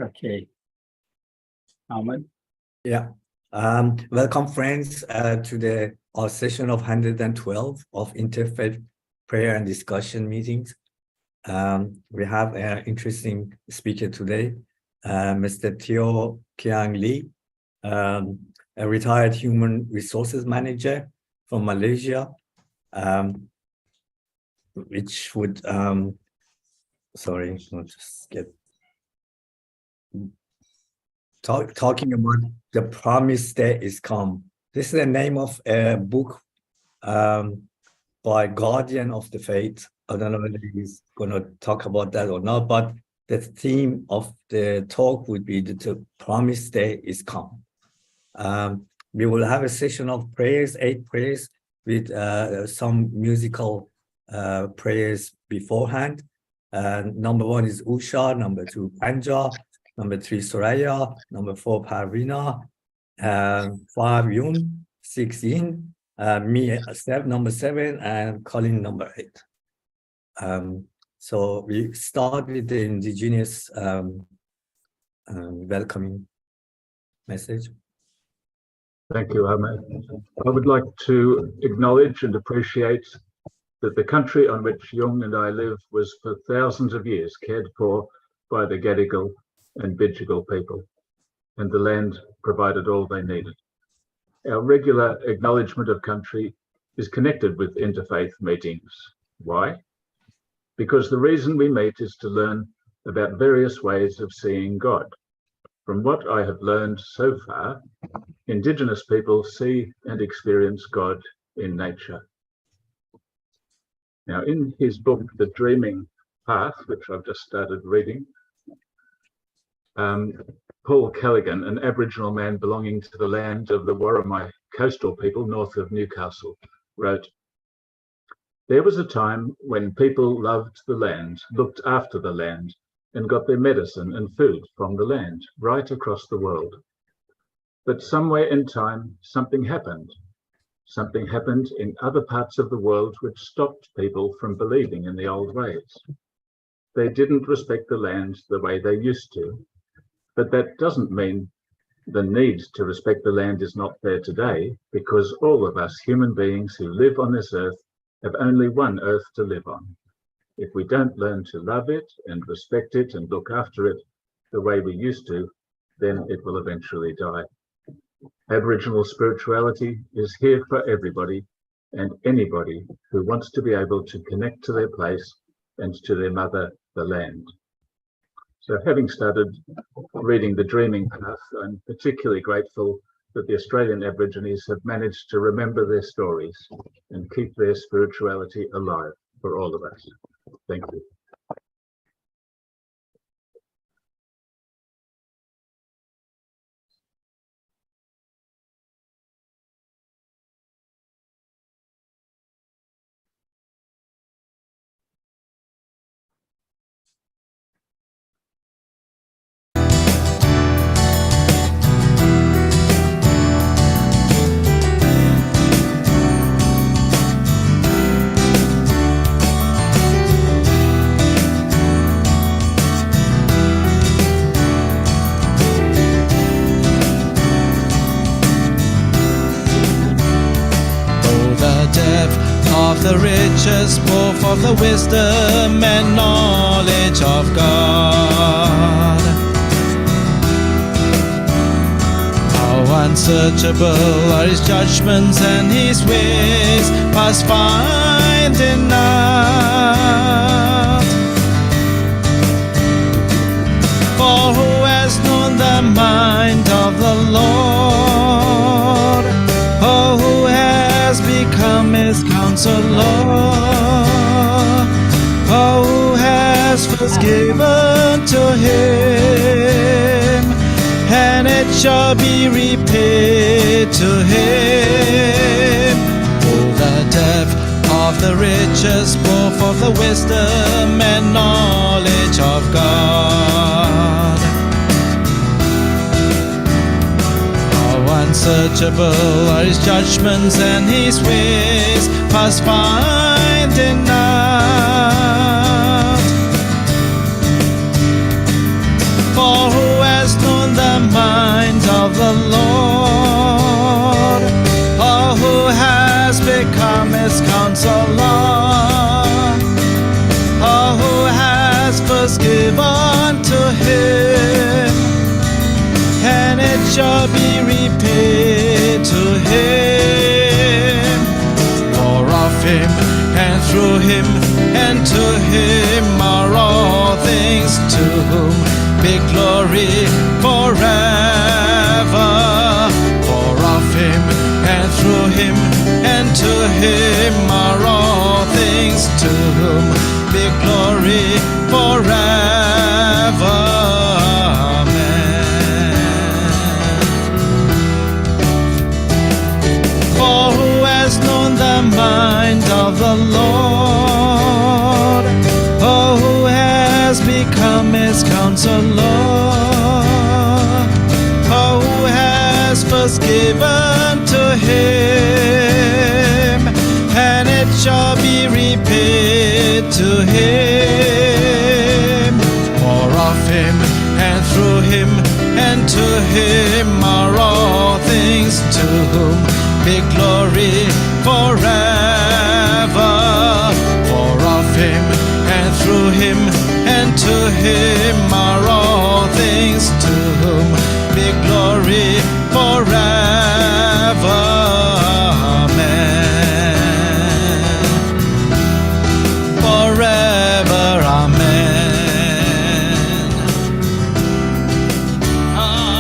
Okay. Ahmed? Yeah. Welcome, friends, to our session of 112 of Interfaith Prayer and Discussion meetings. We have an interesting speaker today, Mr. Teo Kiang Lee, a retired human resources manager from Malaysia, which would, sorry, I'll just get talking about the promised day is come. This is the name of a book by Guardian of the Faith. I don't know whether he's going to talk about that or not, but the theme of the talk would be the promised day is come. We will have a session of prayers, 8 prayers, with some musical prayers beforehand. Number 1 is Usha, number 2 Panja, number 3 Soraya, number 4 Parvina, 5 Yun, 6 Yin, me number 7, and Colin number 8. So we start with the indigenous welcoming message. Thank you, Ahmed. I would like to acknowledge and appreciate that the country on which Jung and I live was for thousands of years cared for by the Gadigal and Bidjigal people, and the land provided all they needed. Our regular acknowledgement of country is connected with interfaith meetings. Why? Because the reason we meet is to learn about various ways of seeing God. From what I have learned so far, Indigenous people see and experience God in nature. Now, in his book, The Dreaming Path, which I've just started reading, Paul Callaghan, an Aboriginal man belonging to the land of the Worimi coastal people north of Newcastle, wrote, "There was a time when people loved the land, looked after the land, and got their medicine and food from the land right across the world. But somewhere in time, something happened. Something happened in other parts of the world which stopped people from believing in the old ways. They didn't respect the land the way they used to. But that doesn't mean the need to respect the land is not there today, because all of us human beings who live on this earth have only one earth to live on. If we don't learn to love it and respect it and look after it the way we used to, then it will eventually die. Aboriginal spirituality is here for everybody and anybody who wants to be able to connect to their place and to their mother, the land." So having started reading The Dreaming Path, I'm particularly grateful that the Australian Aborigines have managed to remember their stories and keep their spirituality alive for all of us. Thank you. The riches, both of the wisdom and knowledge of God. How unsearchable are his judgments and his ways, must find in out. For who has known the mind of the Lord? Oh, who has become his counselor? Oh, who has first given to him, and it shall be repaid to him. Oh, the depth of the riches, both of the wisdom and knowledge of God. Unsearchable are his judgments and his ways, past finding out. For who has known the minds of the Lord? Or who has become his counselor? Or who has first given to him, and it shall be repaid to him. For of him, and through him, and to him are all things, to whom be glory forever. For of him, and through him, and to him are all things, to whom be glory forever. For who has known the mind of the Lord? Or who has become his counselor? Or who has first given to him, and it shall be repaid to him. For of him, and through him, and to him are all things, to whom be glory forever. For of him, and through him, and to him are all things, to whom be glory forever. Amen. Forever. Amen. Amen.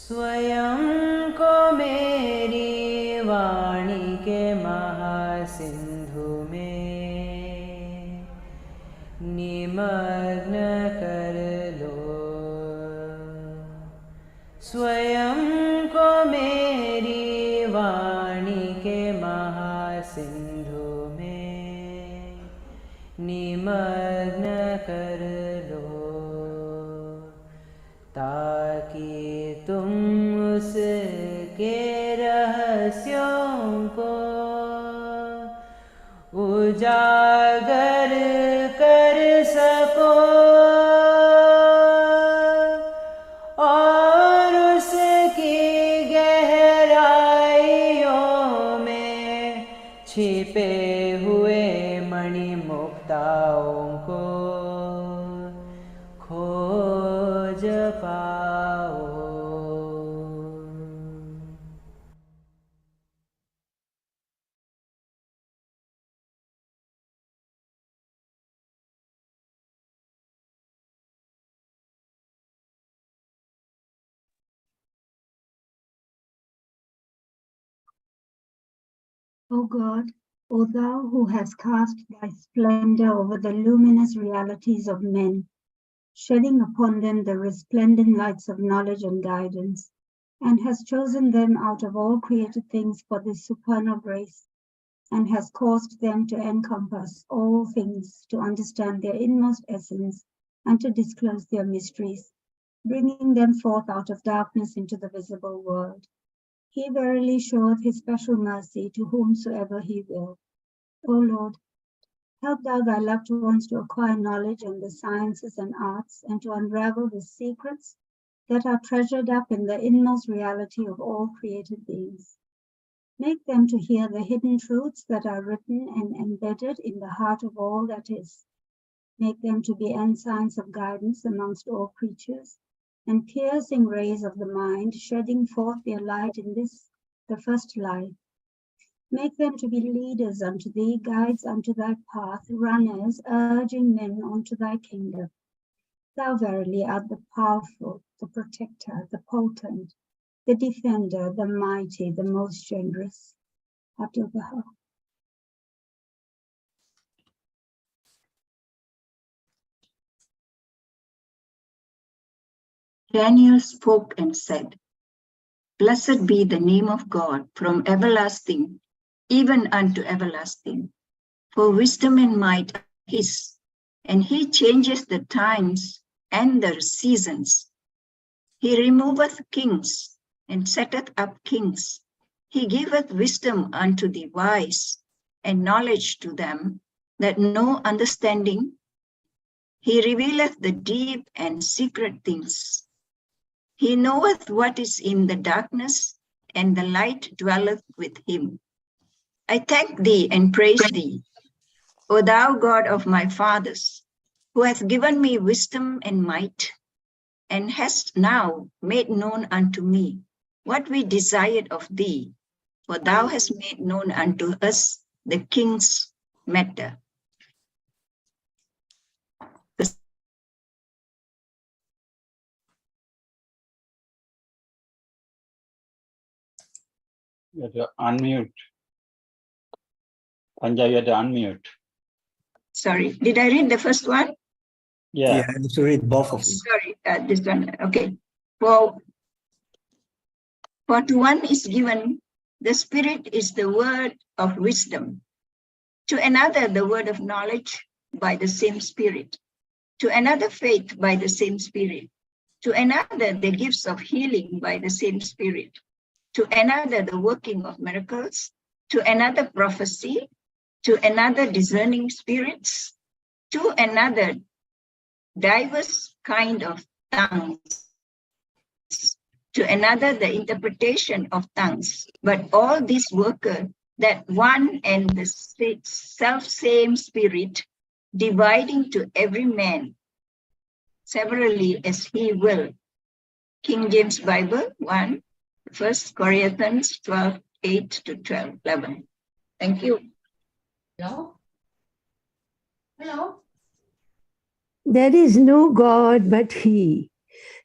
स्वयं को मेरी वाणी के महासिंधु में निमग्न कर लो। स्वयं को मेरी वाणी के महासिंधु में निमग्न कर लो, ताकि तुम उसके रहस्यों को उजागर कर सको और उसकी गहराइयों में छिपे हुए मणिमुक्ताओं को खोज पाओ। O God, O thou who hast cast thy splendor over the luminous realities of men, shedding upon them the resplendent lights of knowledge and guidance, and hast chosen them out of all created things for this supernal grace, and hast caused them to encompass all things, to understand their inmost essence, and to disclose their mysteries, bringing them forth out of darkness into the visible world. He verily showeth his special mercy to whomsoever he will. O Lord, help thou thy loved ones to acquire knowledge and the sciences and arts, and to unravel the secrets that are treasured up in the inmost reality of all created beings. Make them to hear the hidden truths that are written and embedded in the heart of all that is. Make them to be ensigns of guidance amongst all creatures, and piercing rays of the mind, shedding forth their light in this, the first life. Make them to be leaders unto thee, guides unto thy path, runners, urging men unto thy kingdom. Thou verily art the powerful, the protector, the potent, the defender, the mighty, the most generous. Abdul Baha. Daniel spoke and said, Blessed be the name of God from everlasting, even unto everlasting. For wisdom and might are his, and he changes the times and the seasons. He removeth kings and setteth up kings. He giveth wisdom unto the wise, and knowledge to them that know understanding. He revealeth the deep and secret things. He knoweth what is in the darkness, and the light dwelleth with him. I thank thee and praise thee, O thou God of my fathers, who hast given me wisdom and might, and hast now made known unto me what we desired of thee, for thou hast made known unto us the king's matter. You have to unmute. Panja, you have to unmute. Sorry, did I read the first one? Yeah. Yeah, I have to read both of them. Sorry, this one, okay. For to one is given, the Spirit is the word of wisdom. To another, the word of knowledge by the same Spirit. To another, faith by the same Spirit. To another, the gifts of healing by the same Spirit. To another, the working of miracles. To another, prophecy. To another, discerning spirits. To another, diverse kind of tongues. To another, the interpretation of tongues. But all these worketh that one and the self-same Spirit, dividing to every man severally as he will. King James Bible 1, 1 Corinthians 12, 8 to 12, 11. Thank you. Hello? Hello? There is no God but He.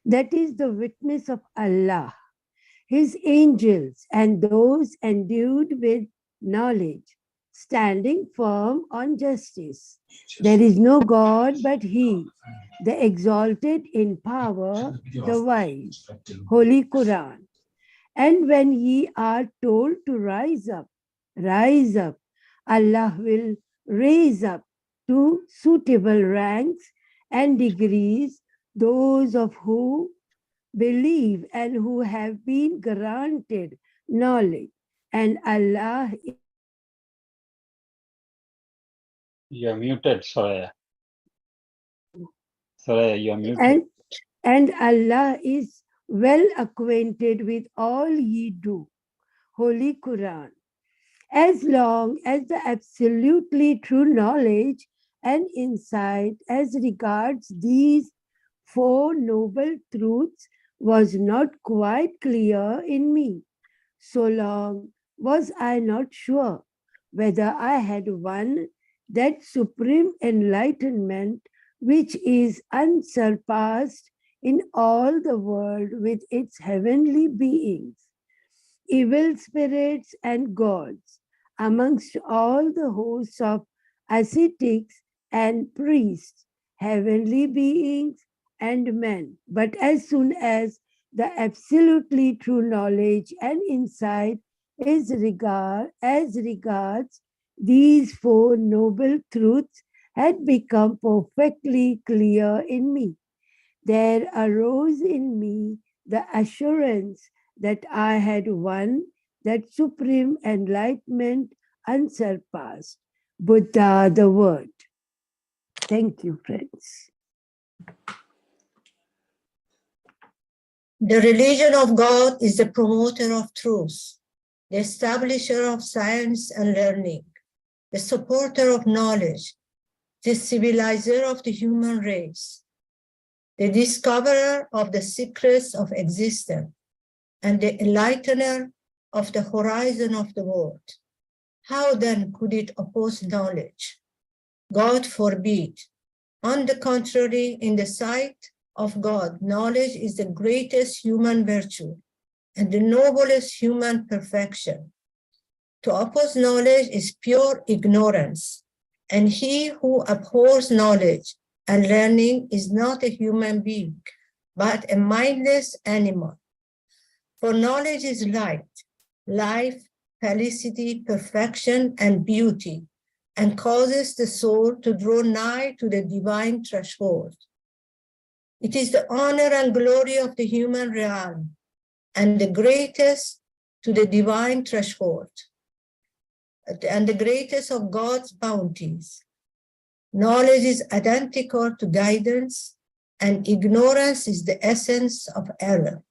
That is the witness of Allah, His angels, and those endued with knowledge, standing firm on justice. There is no God but He, the exalted in power, the wise. Holy Quran. And when ye are told to rise up, Allah will raise up to suitable ranks and degrees those of who believe and who have been granted knowledge. And Allah You are muted, Soraya. Soraya, you are muted. and Allah is well acquainted with all ye do. Holy Quran. As long as the absolutely true knowledge and insight as regards these four noble truths was not quite clear in me, so long was I not sure whether I had won that supreme enlightenment which is unsurpassed in all the world with its heavenly beings, evil spirits and gods, amongst all the hosts of ascetics and priests, heavenly beings and men. But as soon as the absolutely true knowledge and insight is as regards these four noble truths had become perfectly clear in me, there arose in me the assurance that I had won that supreme enlightenment unsurpassed. Buddha, the word. Thank you, friends. The religion of God is the promoter of truth, the establisher of science and learning, the supporter of knowledge, the civilizer of the human race, the discoverer of the secrets of existence, and the enlightener of the horizon of the world. How then could it oppose knowledge? God forbid. On the contrary, in the sight of God, knowledge is the greatest human virtue and the noblest human perfection. To oppose knowledge is pure ignorance, and he who abhors knowledge and learning is not a human being, but a mindless animal. For knowledge is light, life, felicity, perfection, and beauty, and causes the soul to draw nigh to the divine threshold. It is the honor and glory of the human realm, and the greatest to the divine threshold, and the greatest of God's bounties. Knowledge is identical to guidance, and ignorance is the essence of error.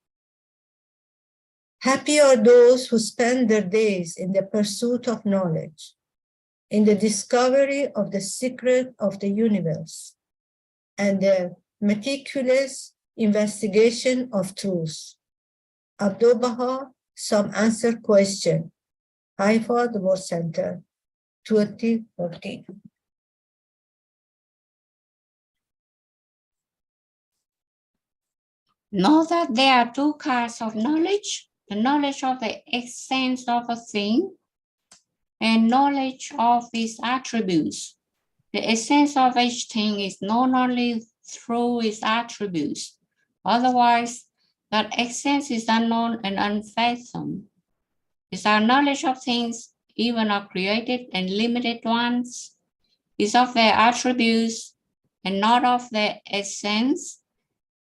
Happy are those who spend their days in the pursuit of knowledge, in the discovery of the secret of the universe, and the meticulous investigation of truth. Abdu'l-Baha, Some Answered Question, Haifa, the World Center, 2014. Know that there are two kinds of knowledge, the knowledge of the essence of a thing and knowledge of its attributes. The essence of each thing is known only through its attributes. Otherwise, that essence is unknown and unfathomed. Is our knowledge of things, even of created and limited ones, is of their attributes and not of their essence?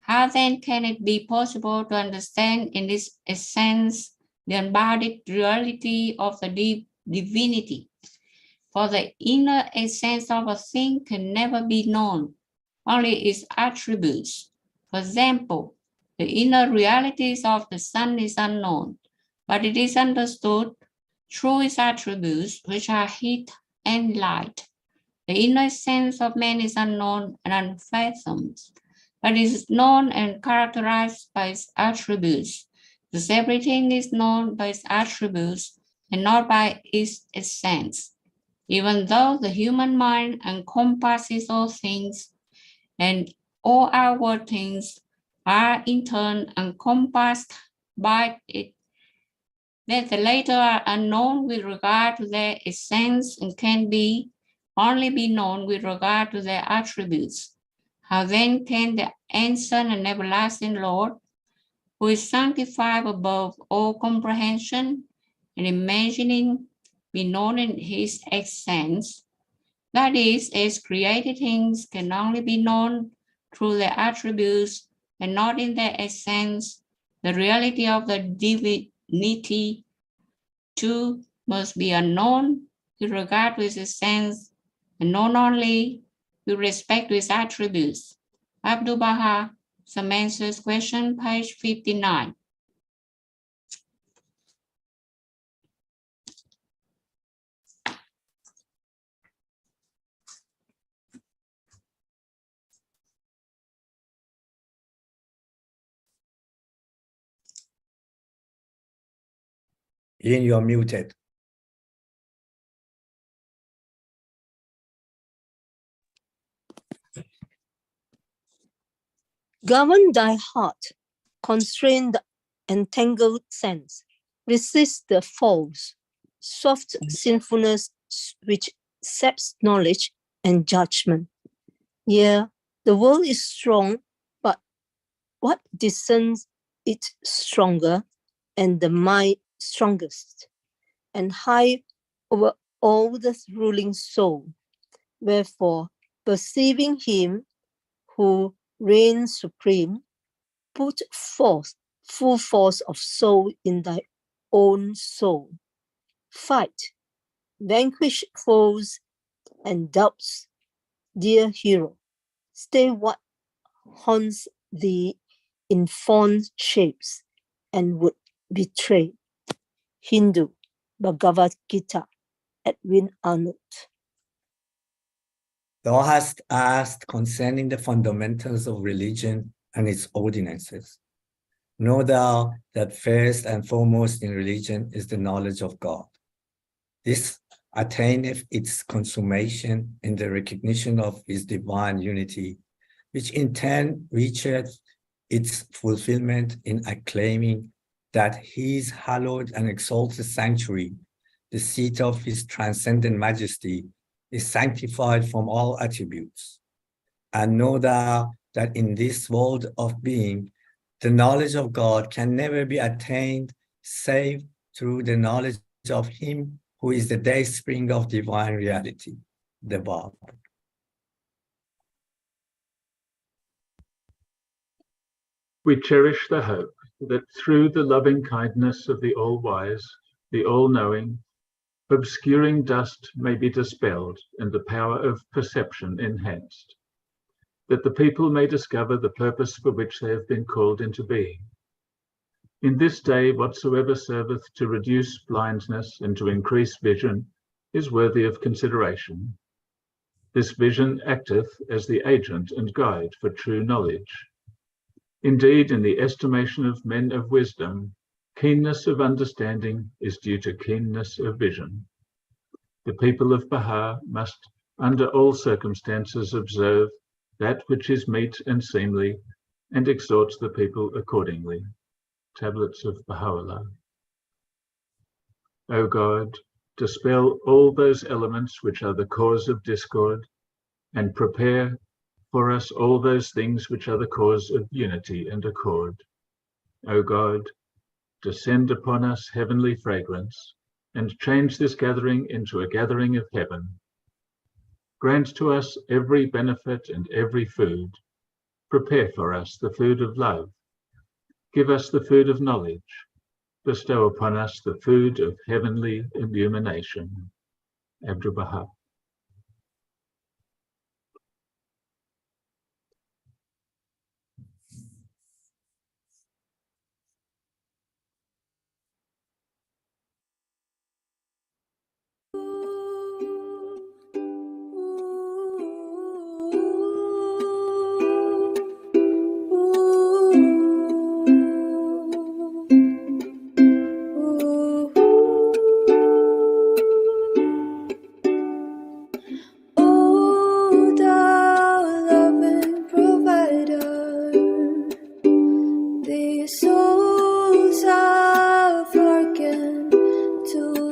How then can it be possible to understand in this essence the embodied reality of the divinity? For the inner essence of a thing can never be known, only its attributes. For example, the inner realities of the sun is unknown, but it is understood through its attributes, which are heat and light. The inner essence of man is unknown and unfathomed, but is known and characterized by its attributes. Thus everything is known by its attributes and not by its essence. Even though the human mind encompasses all things, and all outward things are in turn encompassed by it, that the latter are unknown with regard to their essence and can only be known with regard to their attributes. How then can the ancient and everlasting Lord, who is sanctified above all comprehension and imagining, be known in his essence? That is, as created things can only be known through their attributes and not in their essence, the reality of the divinity too must be unknown with regard to its essence and known only with respect to its attributes. Abdu'l-Baha, Some Answers Question, page 59. Ian, you are muted. Govern thy heart, constrain the entangled sense, resist the false, soft sinfulness which saps knowledge and judgment. Yeah, the world is strong, but what discerns it stronger and the mind strongest, and high over all the ruling soul? Wherefore, perceiving him who reigns supreme, put forth full force of soul in thy own soul. Fight, vanquish foes and doubts, dear hero. Stay what haunts thee in fond shapes and would betray. Hindu, Bhagavad Gita, Edwin Arnold. Thou hast asked concerning the fundamentals of religion and its ordinances. Know thou that first and foremost in religion is the knowledge of God. This attaineth its consummation in the recognition of his divine unity, which in turn reacheth its fulfillment in acclaiming that his hallowed and exalted sanctuary, the seat of his transcendent majesty, is sanctified from all attributes. And know thou that in this world of being, the knowledge of God can never be attained save through the knowledge of him who is the day spring of divine reality, the Bab. We cherish the hope that through the loving kindness of the all-wise, the all-knowing, obscuring dust may be dispelled and the power of perception enhanced, that the people may discover the purpose for which they have been called into being. In this day, whatsoever serveth to reduce blindness and to increase vision is worthy of consideration. This vision acteth as the agent and guide for true knowledge. Indeed, in the estimation of men of wisdom, keenness of understanding is due to keenness of vision. The people of Baha must, under all circumstances, observe that which is meet and seemly, and exhort the people accordingly. Tablets of Baha'u'llah. O God, dispel all those elements which are the cause of discord, and prepare for us all those things which are the cause of unity and accord. O God, descend upon us heavenly fragrance, and change this gathering into a gathering of heaven. Grant to us every benefit and every food. Prepare for us the food of love. Give us the food of knowledge. Bestow upon us the food of heavenly illumination. Abdul Baha.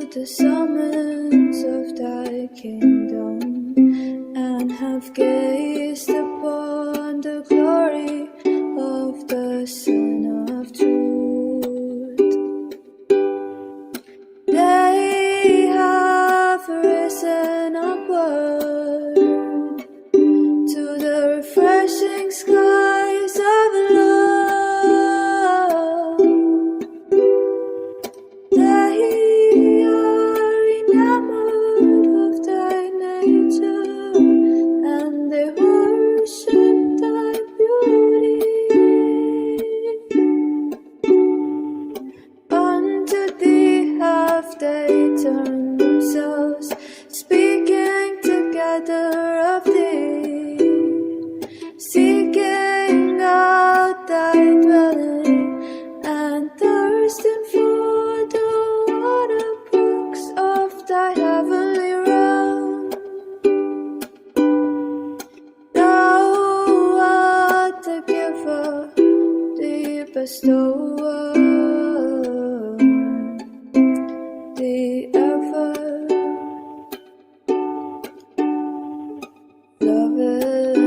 The summons of thy kingdom, and have gazed upon the glory of the Son of Truth. They have risen upward to the refreshing skies of love. They are enamored of thy nature, and they worship thy beauty. Unto thee have they turned themselves, speaking together of thee, seeking out thy dwelling, and thirsting for the water brooks of thy heavenly realm. Thou art the giver, the bestower, the ever loving.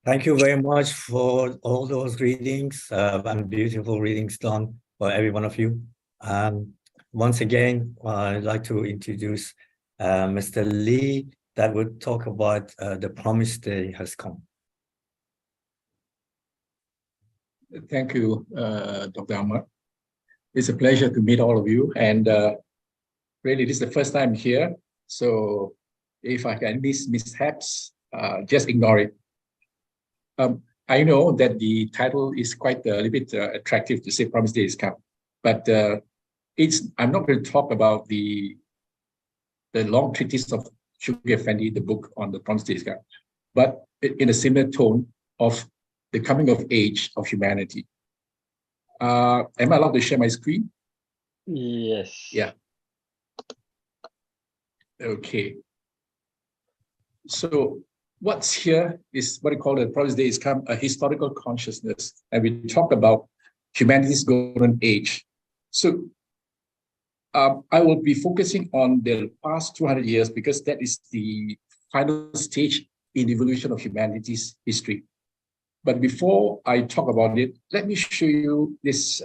Thank you very much for all those readings and beautiful readings done by every one of you. Once again, I'd like to introduce Mr. Lee that would talk about the promised day has come. Thank you, Dr. Ahmad. It's a pleasure to meet all of you. And really, this is the first time here. So if I can miss mishaps, just ignore it. I know that the title is quite a little bit attractive to say Promised Day is come, but I'm not going to talk about the long treatise of Shugri Effendi, the book on the Promised Day is come, but in a similar tone of the coming of age of humanity. Am I allowed to share my screen? Yes. Yeah. Okay. So what's here is what we call the Promised Day is come, a historical consciousness. And we talk about humanity's golden age. So I will be focusing on the past 200 years because that is the final stage in evolution of humanity's history. But before I talk about it, let me show you this.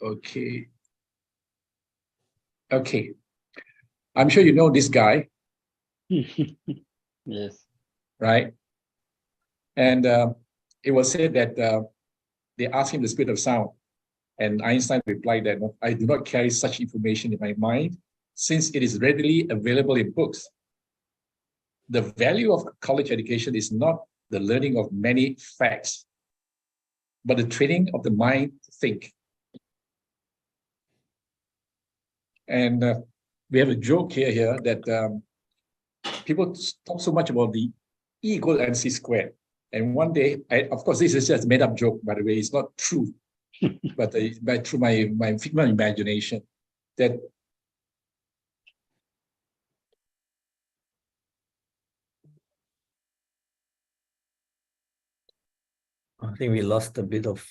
Okay. I'm sure you know this guy. Yes. Right? And it was said that they asked him the speed of sound. And Einstein replied that, no, I do not carry such information in my mind since it is readily available in books. The value of college education is not the learning of many facts, but the training of the mind to think. And we have a joke here that people talk so much about the E equal MC squared. And one day, of course, this is just a made up joke, by the way, it's not true, but through my figment imagination, that I think we lost a bit of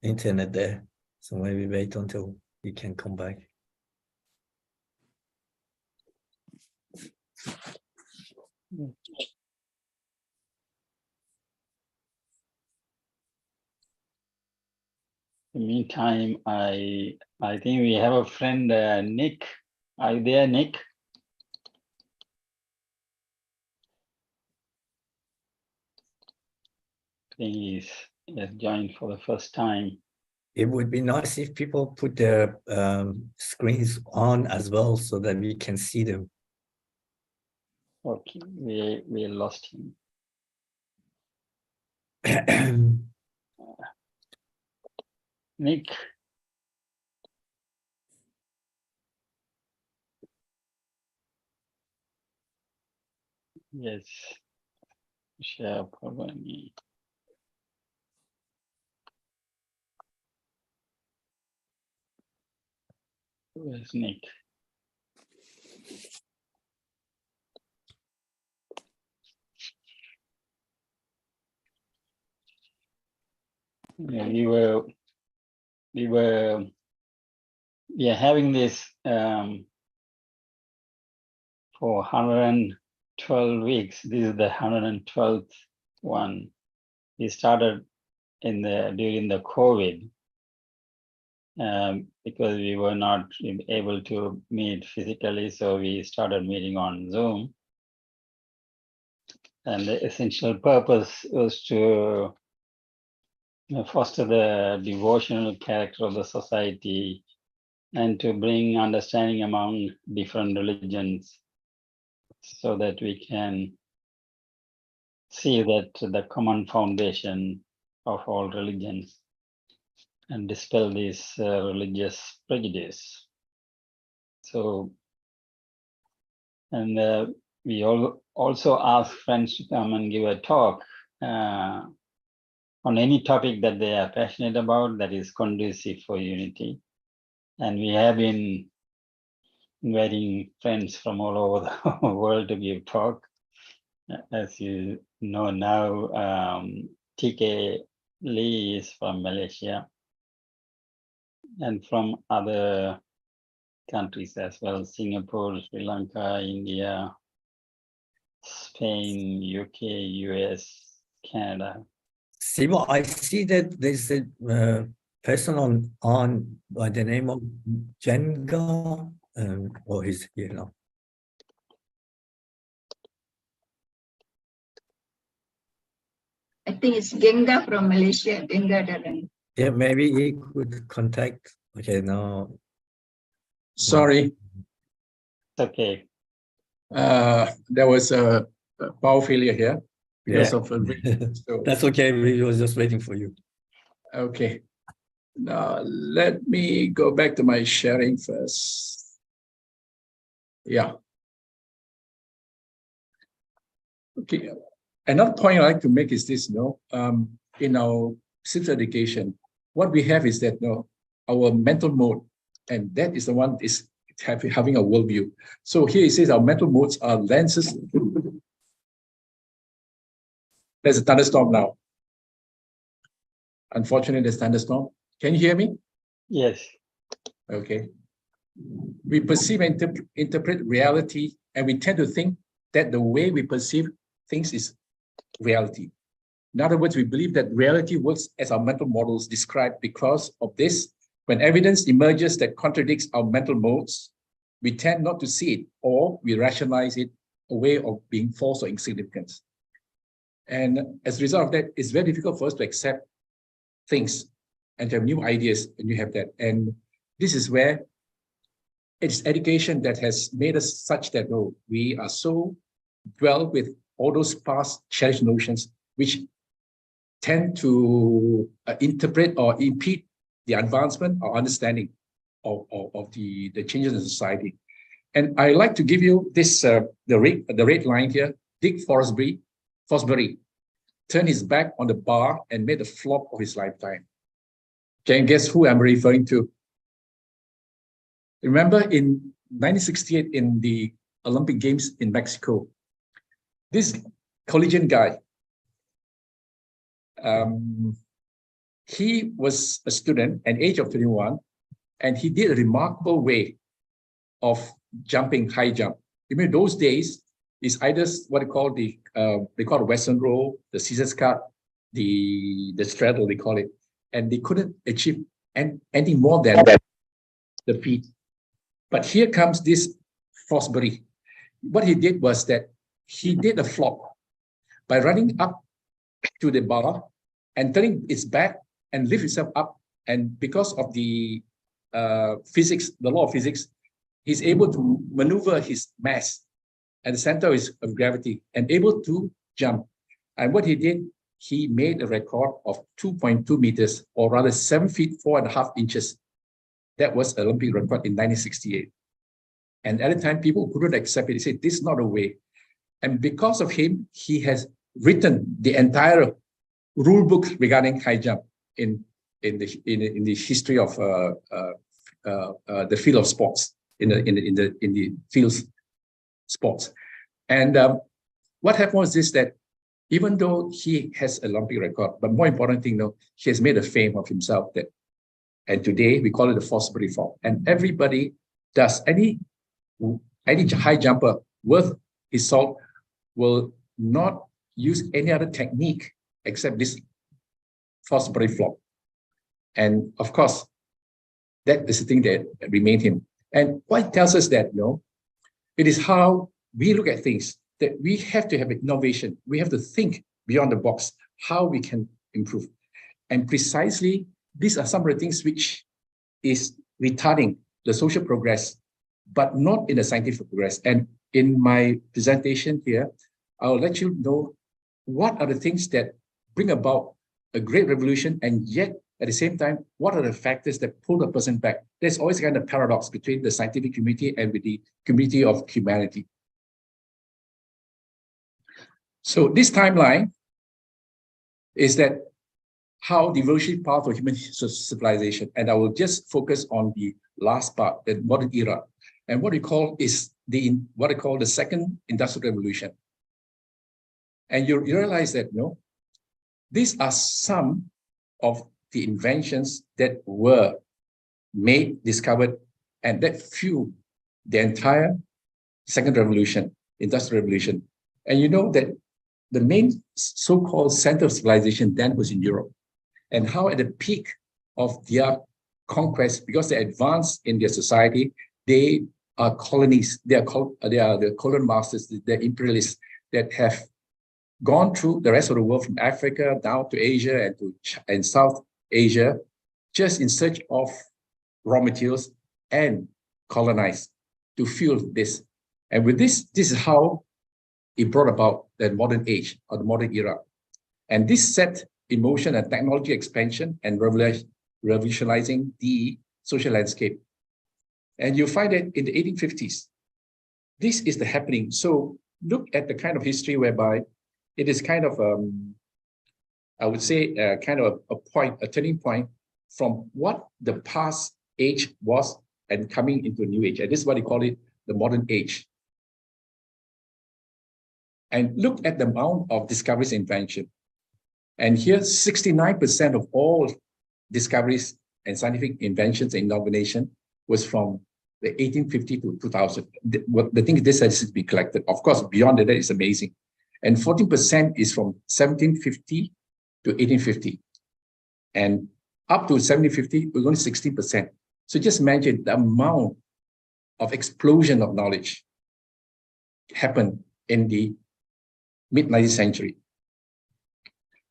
internet there. So maybe wait until we can come back. In the meantime, I think we have a friend, Nick. Are you there, Nick? I think he has joined for the first time. It would be nice if people put their screens on as well so that we can see them. Okay, we lost him. Nick. Yes. Share programming. Where's Nick? Yeah, we are having this for 112 weeks. This is the 112th one. We started during the COVID because we were not able to meet physically, so we started meeting on Zoom. And the essential purpose was to foster the devotional character of the society and to bring understanding among different religions so that we can see that the common foundation of all religions and dispel this religious prejudice. So, and we also ask friends to come and give a talk on any topic that they are passionate about that is conducive for unity. And we have been inviting friends from all over the world to give talk. As you know now, TK Lee is from Malaysia and from other countries as well, Singapore, Sri Lanka, India, Spain, UK, US, Canada. Siva, I see that there's a person on by the name of Jenga, or he's here now. I think it's Genga from Malaysia, Genga Daran. Yeah, maybe he could contact. Okay, no. Sorry, Okay. There was a power failure here because Yeah. of a rain. So, That's okay. We were just waiting for you. okay. Now, let me go back to my sharing first. Yeah. Okay. Another point I like to make is this, in our civics education, what we have is that, our mental mode, and that is the one is having a worldview. So here it says our mental modes are lenses. There's a thunderstorm now. Unfortunately, there's a thunderstorm. Can you hear me? Yes. Okay. We perceive and interpret reality, and we tend to think that the way we perceive things is reality. In other words, we believe that reality works as our mental models describe. Because of this, when evidence emerges that contradicts our mental modes, we tend not to see it, or we rationalize it a way of being false or insignificant. And as a result of that, it's very difficult for us to accept things and to have new ideas when you have that. And this is where it's education that has made us such that we are so dwell with all those past cherished notions, which tend to interpret or impede the advancement or understanding of the changes in society. And I like to give you this, the red line here. Dick Forsberry turned his back on the bar and made a flop of his lifetime. Can you guess who I'm referring to? Remember in 1968 in the Olympic Games in Mexico, this collegiate guy, he was a student at the age of 21, and he did a remarkable way of jumping high jump. You mean those days is either what they call the Western roll, the scissors cut, the straddle they call it, and they couldn't achieve any more than the feat. But here comes this Forsberry. What he did was that he did a flop by running up to the bar and turning its back and lift itself up. And because of the physics, the law of physics, he's able to maneuver his mass at the center of gravity and able to jump. And what he did, he made a record of 2.2 meters, or rather 7 feet 4.5 inches. That was an Olympic record in 1968. And at the time, people couldn't accept it. They said, this is not a way. And because of him, he has written the entire rule book regarding high jump in the history of the field of sports, in the fields sports. And what happened was this, that even though he has an Olympic record, but more important thing, he has made a fame of himself. And today we call it the Forsberry flop. And everybody does. Any high jumper worth his salt will not use any other technique except this Forsberry flop. And of course, that is the thing that remained him. And what tells us that, it is how we look at things, that we have to have innovation. We have to think beyond the box, how we can improve. And precisely, these are some of the things which is retarding the social progress, but not in the scientific progress. And in my presentation here, I'll let you know what are the things that bring about a great revolution, and yet at the same time, what are the factors that pull the person back? There's always kind of paradox between the scientific community and with the community of humanity. So this timeline is that how the evolutionary path of human civilization, and I will just focus on the last part, the modern era, and what we call is what I call the second industrial revolution. And you realize that these are some of the inventions that were made, discovered, and that fueled the entire second revolution, industrial revolution. And you know that the main so-called center of civilization then was in Europe, and how at the peak of their conquest, because they advanced in their society, they are colonies, they are the colon masters, they're imperialists that have gone through the rest of the world, from Africa down to Asia and South Asia, just in search of raw materials and colonize to fuel this. And with this is how it brought about the modern age or the modern era. And this set in motion a technology expansion and revolutionizing the social landscape. And you find that in the 1850s, this is the happening. So look at the kind of history whereby it is kind of, I would say, kind of a turning point from what the past age was and coming into a new age. And this is what they call it, the modern age. And look at the amount of discoveries and invention. And here, 69% of all discoveries and scientific inventions and innovation was from the 1850 to 2000. The thing is, this has to be collected. Of course, beyond that, it's amazing. And 14% is from 1750 to 1850. And up to 1750, it was only 16%. So just imagine the amount of explosion of knowledge happened in the mid-19th century.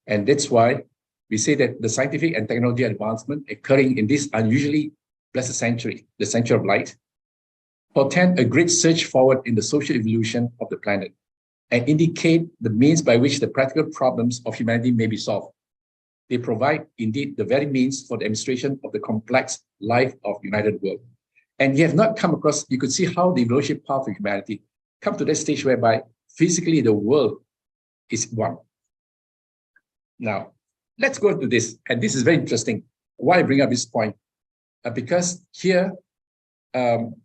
And that's why we say that the scientific and technology advancement occurring in this unusually blessed century, the century of light, portend a great surge forward in the social evolution of the planet and indicate the means by which the practical problems of humanity may be solved. They provide indeed the very means for the administration of the complex life of united world. And you have not come across, you could see how the evolution path of humanity come to that stage whereby physically the world is one. Now, let's go into this. And this is very interesting. Why I bring up this point? Because here, in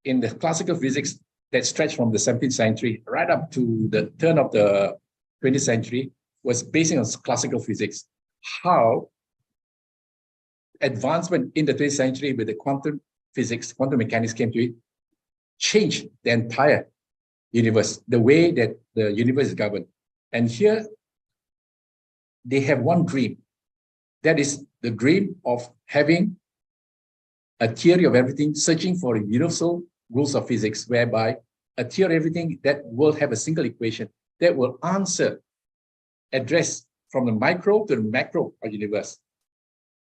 the classical physics that stretched from the 17th century right up to the turn of the 20th century was based on classical physics. How advancement in the 20th century with the quantum physics, quantum mechanics came to it, changed the entire universe, the way that the universe is governed. And here, they have one dream. That is the dream of having a theory of everything, searching for universal rules of physics, whereby a theory of everything that will have a single equation that will answer, address from the micro to the macro of the universe.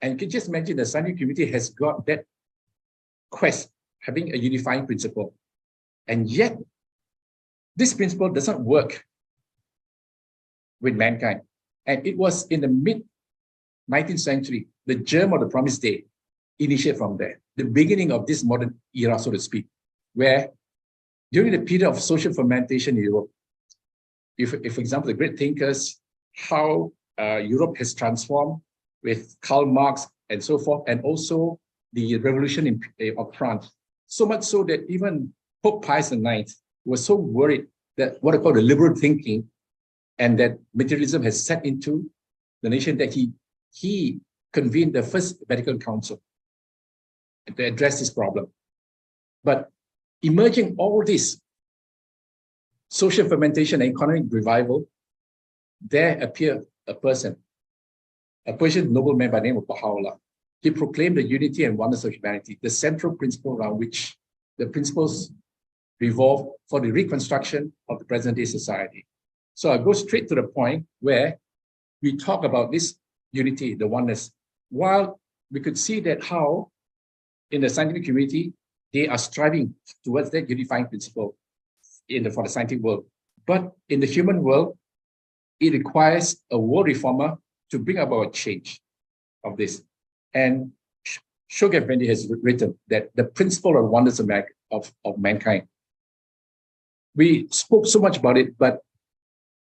And you can just imagine the scientific community has got that quest, having a unifying principle. And yet, this principle doesn't work with mankind. And it was in the mid-19th century, the germ of the promised day initiated from there, the beginning of this modern era, so to speak, where during the period of social fermentation in Europe, if for example, the great thinkers, how Europe has transformed with Karl Marx and so forth, and also the revolution of France, so much so that even Pope Pius IX was so worried that what I call the liberal thinking and that materialism has set into the nation that he convened the First Vatican Council to address this problem. But emerging all this social fermentation and economic revival, there appeared a person, a Persian nobleman by the name of Baha'u'llah. He proclaimed the unity and oneness of humanity, the central principle around which the principles revolve for the reconstruction of the present-day society. So I go straight to the point where we talk about this unity, the oneness, while we could see that how in the scientific community, they are striving towards that unifying principle for the scientific world. But in the human world, it requires a world reformer to bring about a change of this. And Shoghi Effendi has written that the principle of oneness of mankind. We spoke so much about it, but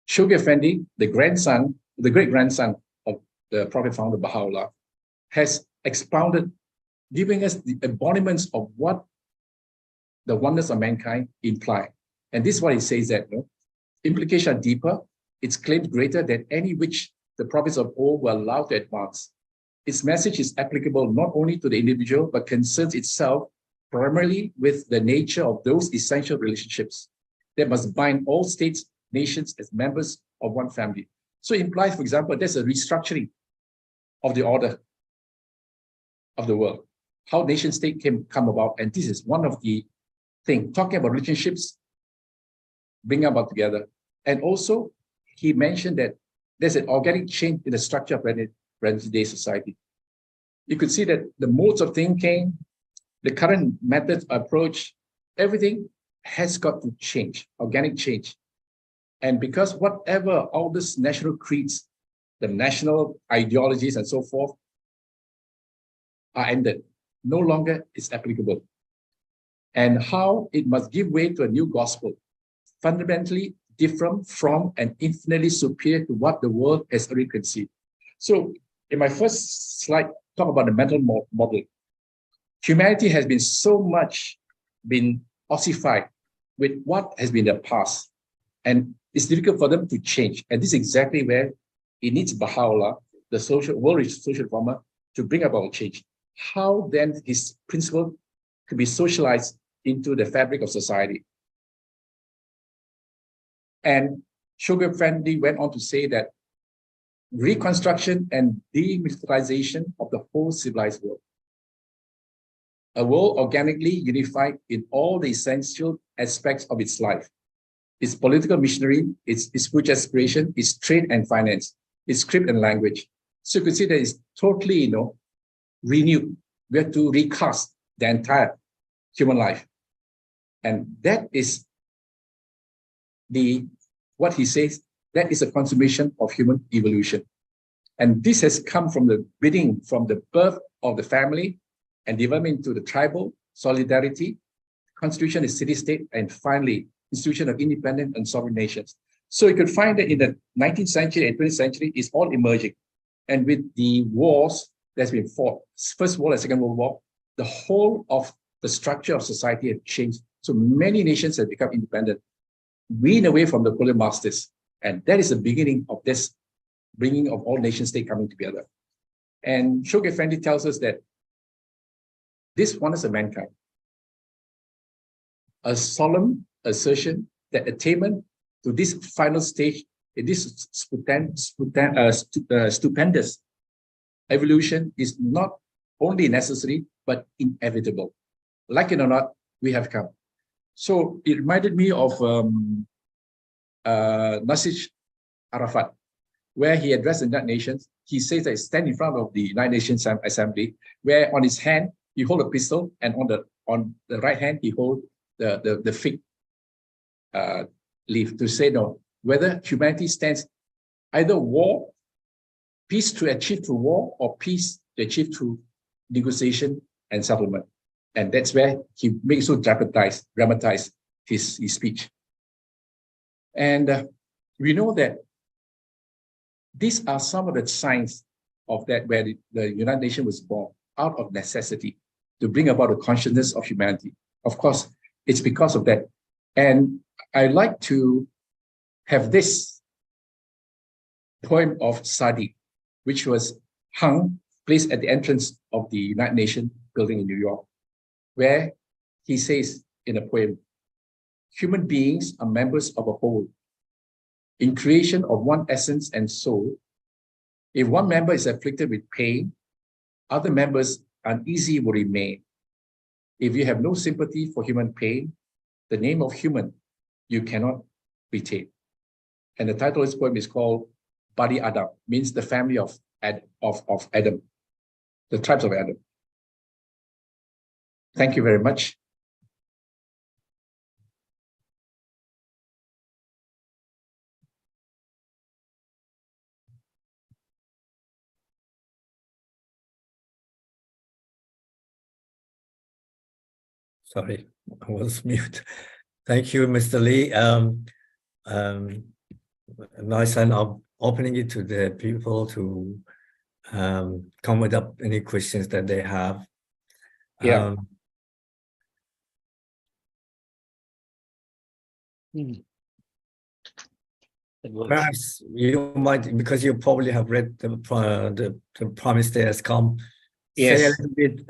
Shoghi Effendi, the great-grandson of the Prophet founder Baha'u'llah, has expounded, giving us the embodiments of what the oneness of mankind imply. And this is what he says that implications are deeper, its claims greater than any which the prophets of old were allowed to advance. Its message is applicable not only to the individual, but concerns itself primarily with the nature of those essential relationships that must bind all states, nations as members of one family. So it implies, for example, there's a restructuring of the order of the world, how nation state can come about. And this is one of the things, talking about relationships, bring about together. And also, he mentioned that there's an organic change in the structure of present-day society. You could see that the modes of thinking, the current methods, approach, everything has got to change, organic change. And because whatever all these national creeds, the national ideologies and so forth are ended, no longer is applicable. And how it must give way to a new gospel, fundamentally different from and infinitely superior to what the world has already conceived. So in my first slide, talk about the mental model. Humanity has been so much been ossified with what has been the past, and it's difficult for them to change. And this is exactly where it needs Baha'u'llah, the world social reformer, to bring about change. How then his principle could be socialized into the fabric of society. And Shoghi Effendi went on to say that reconstruction and demilitarization of the whole civilized world. A world organically unified in all the essential aspects of its life. Its political machinery, its spiritual aspiration, its trade and finance, its script and language. So you could see that it's totally, renewed. We have to recast the entire human life. And that is what he says, that is a consummation of human evolution. And this has come from the beginning, from the birth of the family and development into the tribal solidarity, constitution is city-state, and finally, institution of independent and sovereign nations. So you could find that in the 19th century and 20th century, it's all emerging. And with the wars that's been fought, First World and Second World War, the whole of the structure of society has changed. So many nations have become independent, weaned away from the colonial masters. And that is the beginning of this bringing of all nation states coming together. And Shoghi Effendi tells us that this oneness of mankind, a solemn assertion that attainment to this final stage in this stupendous evolution is not only necessary, but inevitable. Like it or not, we have come. So it reminded me of Nasir Arafat, where he addressed the United Nations. He says that he stands in front of the United Nations Assembly, where on his hand, he hold a pistol, and on the right hand, he hold the fig leaf to say, no, whether humanity stands either war, peace to achieve through war, or peace to achieve through negotiation and settlement. And that's where he makes so dramatize his speech. And we know that these are some of the signs of that, where the United Nations was born out of necessity to bring about the consciousness of humanity. Of course, it's because of that. And I like to have this poem of Sadi, which was placed at the entrance of the United Nations building in New York, where he says in a poem, human beings are members of a whole. In creation of one essence and soul, if one member is afflicted with pain, other members uneasy will remain. If you have no sympathy for human pain, the name of human you cannot retain. And the title of this poem is called Bani Adam, means the family of Adam, the tribes of Adam. Thank you very much. Sorry, I was mute. Thank you, Mr. Lee. Nice, and I'm opening it to the people to come with up any questions that they have. Yeah. Perhaps you might, because you probably have read the Promised Day Has Come. Yes. Say a little bit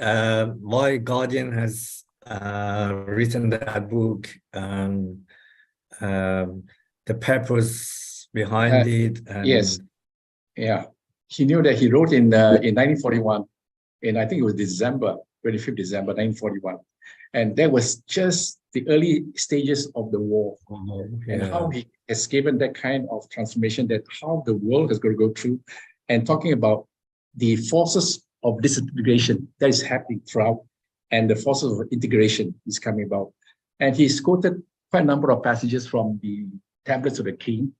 why Guardian has written that book, and the purpose behind it. And yes. Yeah. He knew that he wrote in 1941, and I think it was December, 25th December, 1941. And that was just the early stages of the war, and how he has given that kind of transformation, that how the world is going to go through, and talking about the forces of disintegration that is happening throughout, and the forces of integration is coming about. And he's quoted quite a number of passages from the tablets of the king,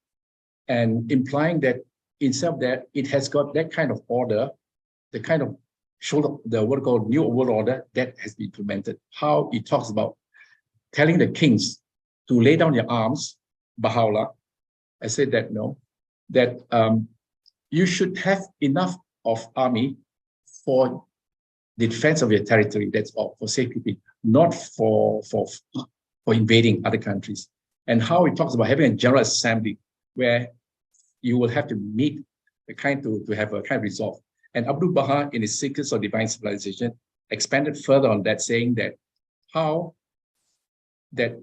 and implying that instead of that, it has got that kind of order, the kind of the what called new world order that has been implemented. How he talks about telling the kings to lay down your arms, Baha'u'llah. I said that no, that you should have enough of army for the defense of your territory. That's all, for safekeeping, not for invading other countries. And how he talks about having a general assembly where you will have to meet the kind to have a kind of resolve. And Abdul Baha, in his Secrets of Divine Civilization, expanded further on that, saying that how that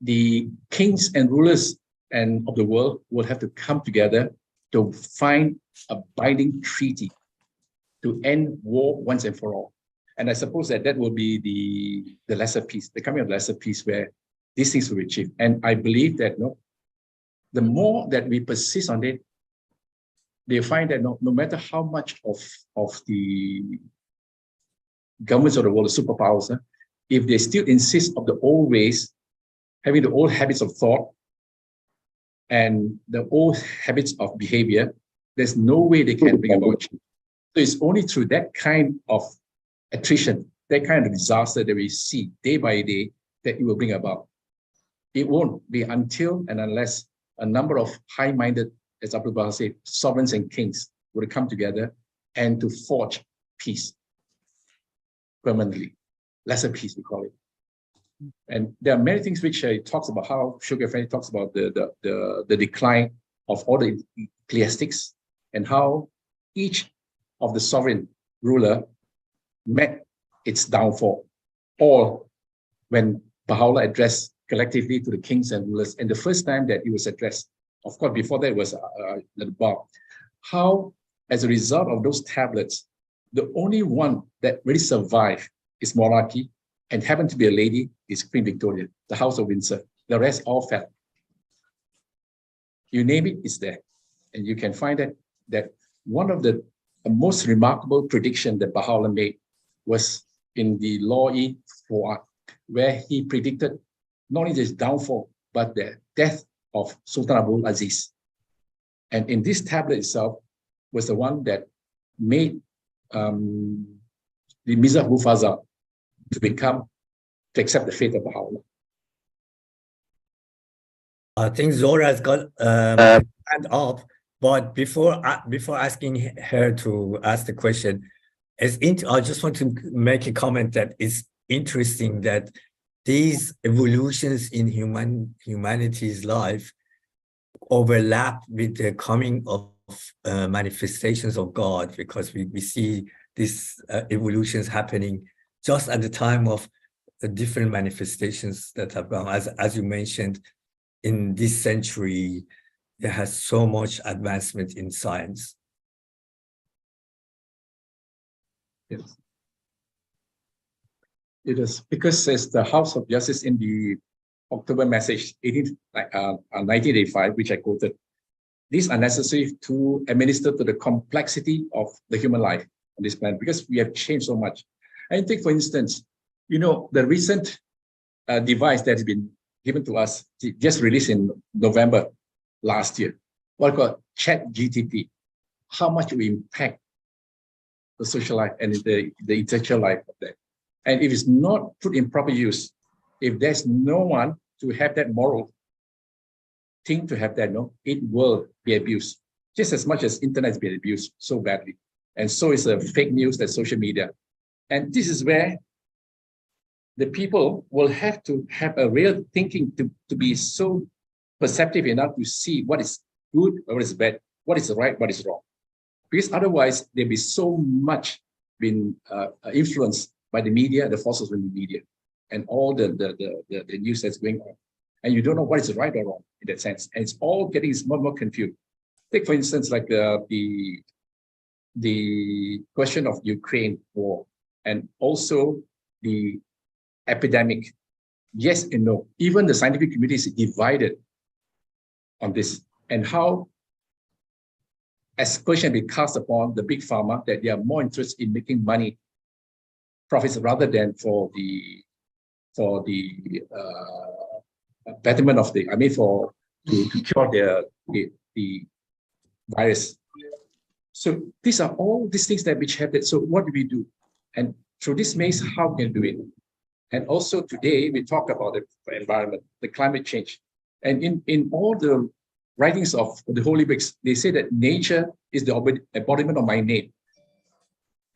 the kings and rulers and of the world will have to come together to find a binding treaty to end war once and for all. And I suppose that that will be the lesser peace, the coming of lesser peace, where these things will be achieved. And I believe that the more that we persist on it, they find that no matter how much of the governments of the world, the superpowers, if they still insist of the old ways, having the old habits of thought and the old habits of behavior, there's no way they can bring about change. So it's only through that kind of attrition, that kind of disaster that we see day by day, that it will bring about. It won't be until and unless a number of high-minded, as Abdul Baha said, sovereigns and kings will come together and to forge peace permanently. Lesser peace, we call it. And there are many things which he talks about, how Sugar Effendi talks about the decline of all the ecclesiastics and how each of the sovereign ruler met its downfall, all when Baha'u'llah addressed collectively to the kings and rulers. And the first time that it was addressed, of course, before that it was the Bab, how as a result of those tablets, the only one that really survived is monarchy, and happened to be a lady, is Queen Victoria, the House of Windsor. The rest all fell. You name it, it's there. And you can find that one of the most remarkable prediction that Baha'u'llah made was in the Law-e Fu'ad, where he predicted not only his downfall, but the death of Sultan Abdul Aziz. And in this tablet itself was the one that made the Mirza Mufazzal to accept the faith of Baha'u'llah. I think Zora has got hand up, but before asking her to ask the question, I just want to make a comment that it's interesting that these evolutions in humanity's life overlap with the coming of manifestations of God, because we see these evolutions happening just at the time of the different manifestations that have gone. As you mentioned, in this century, there has so much advancement in science. Yes. It is because, as the House of Justice in the October message 1985, which I quoted, these are necessary to administer to the complexity of the human life on this planet, because we have changed so much. And take, for instance, the recent device that has been given to us, just released in November last year, what called ChatGPT, how much will impact the social life and the intellectual life of that. And if it's not put in proper use, if there's no one to have that moral thing to have that, it will be abused, just as much as internet has been abused so badly. And so is the fake news, that social media. And this is where the people will have to have a real thinking to be so perceptive enough to see what is good or what is bad, what is right, what is wrong. Because otherwise, there'll be so much been influenced by the media, the forces in the media, and all the news that's going on. And you don't know what is right or wrong in that sense. And it's all getting more and more confused. Take, for instance, like the question of Ukraine war, and also the epidemic. Yes and no. Even the scientific community is divided on this, and how aspersion be cast upon the big pharma that they are more interested in making money, profits, rather than for the for the betterment of the, I mean, for to cure the virus. So these are all these things that which have that. So what do we do? And through this maze, how can we do it? And also today we talk about the environment, the climate change. And in all the writings of the Holy Books, they say that nature is the embodiment of my name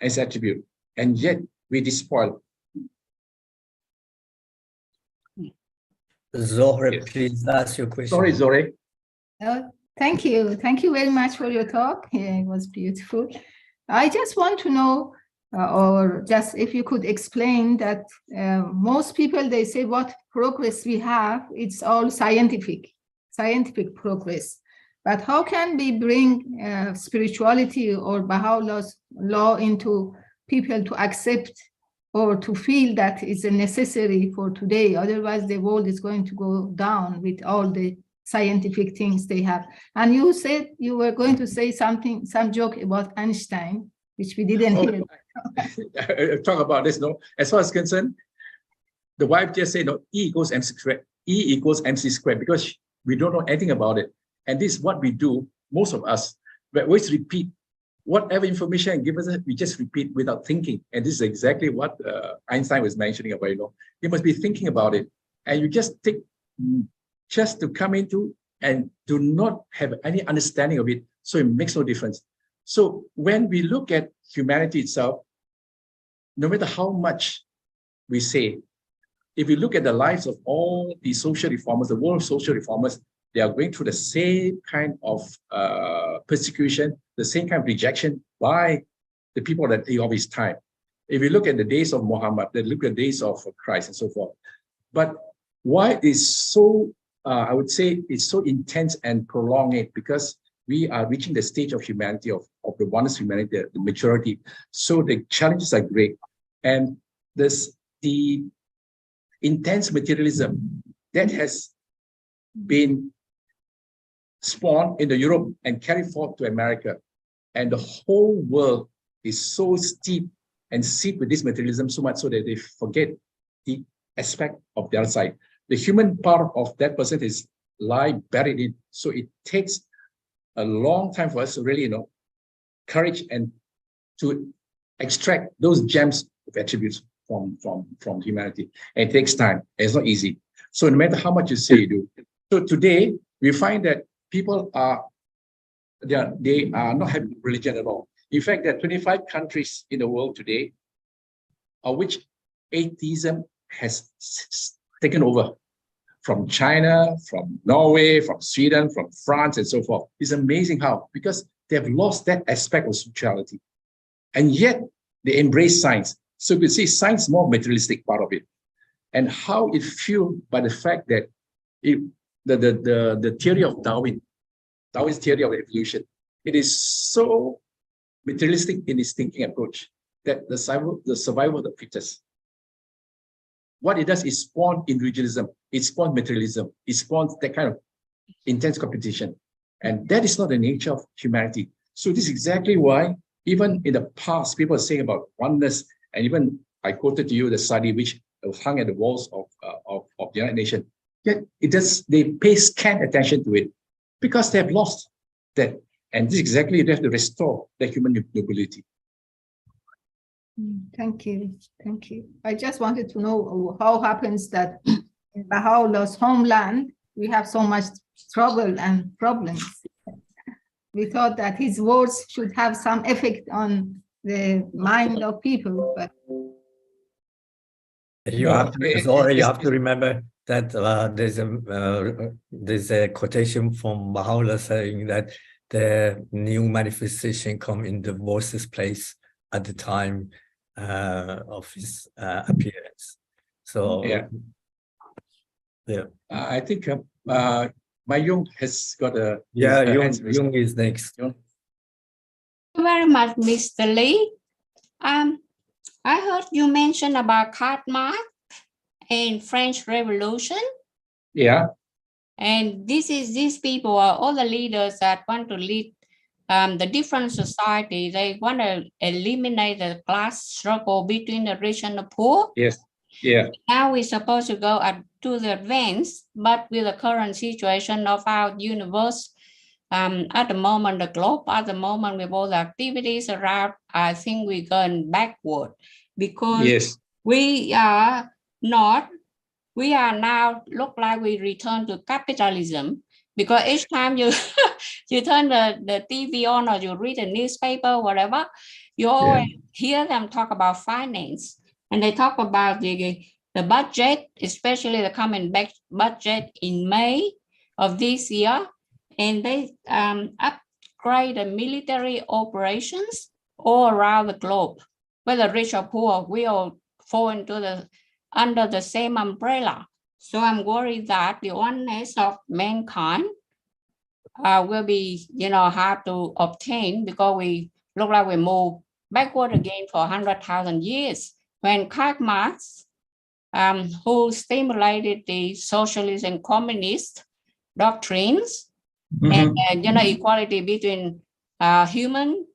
as attribute. And yet we despoil. Zohre, Yes. please ask your question. Sorry, Zohre. Thank you. Thank you very much for your talk. It was beautiful. I just want to know, or just if you could explain that most people, they say what progress we have, it's all scientific progress. But how can we bring spirituality or Baha'u'llah's law into people to accept or to feel that it's necessary for today? Otherwise, the world is going to go down with all the scientific things they have. And you said you were going to say something, some joke about Einstein, which we didn't hear. Talk about this, no? As far as concerned, the wife just said, no, E equals MC squared. E equals MC squared, because we don't know anything about it. And this is what we do, most of us. We always repeat whatever information given us, we just repeat without thinking. And this is exactly what Einstein was mentioning about, you know. You must be thinking about it. And you just take, just to come into and do not have any understanding of it. So it makes no difference. So when we look at humanity itself, no matter how much we say, if you look at the lives of all the social reformers, the world social reformers, they are going through the same kind of persecution, the same kind of rejection by the people that of his time. If you look at the days of Muhammad, they look at the days of Christ and so forth. But why is so, I would say it's so intense and prolonged, because we are reaching the stage of humanity, of the oneness humanity, the majority. So the challenges are great. And the intense materialism that has been spawned in the Europe and carried forth to America. And the whole world is so steep and seeped with this materialism so much so that they forget the aspect of the other side. The human part of that person is buried in. So it takes a long time for us to really, you know, courage and to extract those gems of attributes from humanity. And it takes time. It's not easy. So no matter how much you say you do. So today we find that people they are not having religion at all. In fact, there are 25 countries in the world today, of which atheism has taken over, from China, from Norway, from Sweden, from France, and so forth. It's amazing how, because they have lost that aspect of spirituality. And yet they embrace science. So you can see science is more materialistic part of it. And how it fueled by the fact that the theory of Darwin's theory of evolution, it is so materialistic in its thinking approach that the survival of the fittest. What it does is spawn individualism, it spawns materialism, it spawns that kind of intense competition. And that is not the nature of humanity. So this is exactly why, even in the past, people are saying about oneness, and even I quoted to you the study which was hung at the walls of the United Nations. Yet they pay scant attention to it because they have lost that. And this is exactly, they have to restore the human nobility. Thank you. Thank you. I just wanted to know how happens that in Baha'u'llah's homeland, we have so much trouble and problems. We thought that his words should have some effect on the mind of people, but you have to remember that there's a quotation from Baha'u'llah saying that the new manifestation come in the worst place at the time of his appearance. So I think Mayung has got a Yung is next. Thank you very much, Mr. Lee. I heard you mention about Karl Marx and French Revolution. Yeah. And these people are all the leaders that want to lead the different society. They want to eliminate the class struggle between the rich and the poor. Yes. Yeah. Now we're supposed to go to the advance, but with the current situation of our universe, at the moment, the globe, at the moment with all the activities around, I think we're going backward because Yes. we are now look like we return to capitalism, because each time you you turn the TV on or you read a newspaper, whatever, you always hear them talk about finance, and they talk about the budget, especially the coming back budget in May of this year, and they upgrade the military operations all around the globe, whether rich or poor, we all fall into under the same umbrella. So I'm worried that the oneness of mankind will be, hard to obtain, because we look like we move backward again for 100,000 years. When Karl Marx, who stimulated the socialist and communist doctrines, and equality between human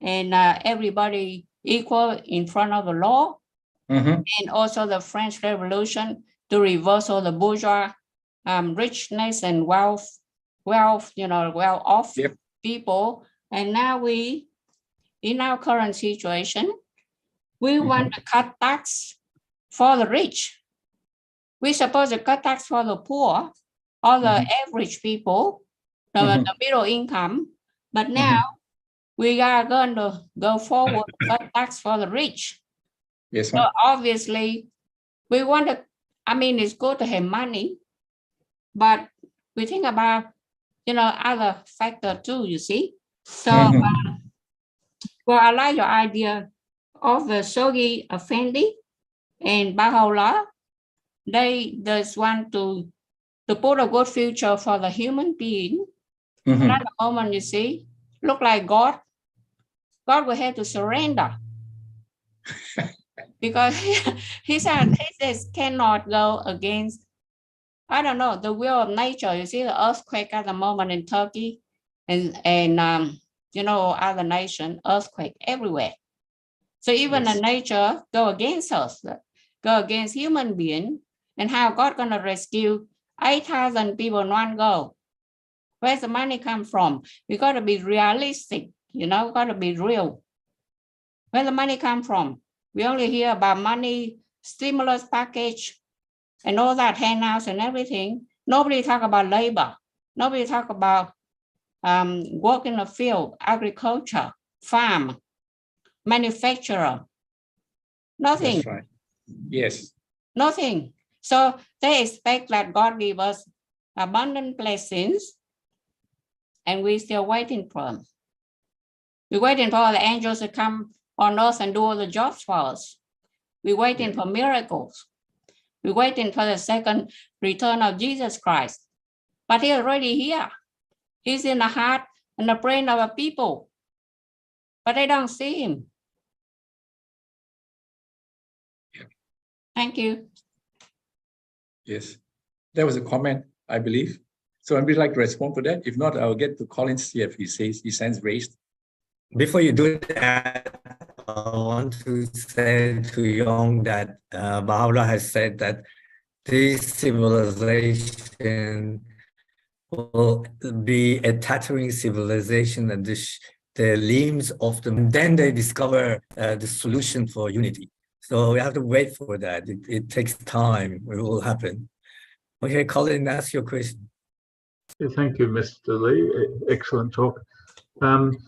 and everybody equal in front of the law, and also the French Revolution to reverse all the bourgeois richness and well-off people. And now we, in our current situation, we want to cut tax for the rich. We're supposed to cut tax for the poor, or the average people, the middle income. But now we are going to go forward, cut tax for the rich. Yes, so obviously, we want to, it's good to have money, but we think about, other factor too, you see. So, well, I like your idea of the Shoghi Effendi and Baha'u'llah. They just want to put a good future for the human being. And at the moment, you see, look like God will have to surrender. Because he says cannot go against, I don't know, the will of nature. You see the earthquake at the moment in Turkey and other nation, earthquake everywhere. So even the nature go against us, go against human being, and how God gonna rescue 8,000 people in one go? Where's the money come from? We gotta be realistic, gotta be real. Where the money come from? We only hear about money, stimulus package, and all that handouts and everything. Nobody talk about labor. Nobody talk about work in the field, agriculture, farm, manufacturer. Nothing. That's right. Yes. Nothing. So they expect that God give us abundant blessings, and we're still waiting for them. We're waiting for the angels to come on earth and do all the jobs for us. We're waiting for miracles. We're waiting for the second return of Jesus Christ. But he's already here. He's in the heart and the brain of the people. But they don't see him. Thank you. Yes. There was a comment, I believe. So I'd like to respond to that. If not, I'll get to Collins see if he says his hands raised. Before you do that, I want to say to Yong that Baha'u'llah has said that this civilization will be a tattering civilization, and the limbs of them. Then they discover the solution for unity. So we have to wait for that. It takes time. It will happen. Okay, Colin, ask your question. Thank you, Mr. Lee. Excellent talk.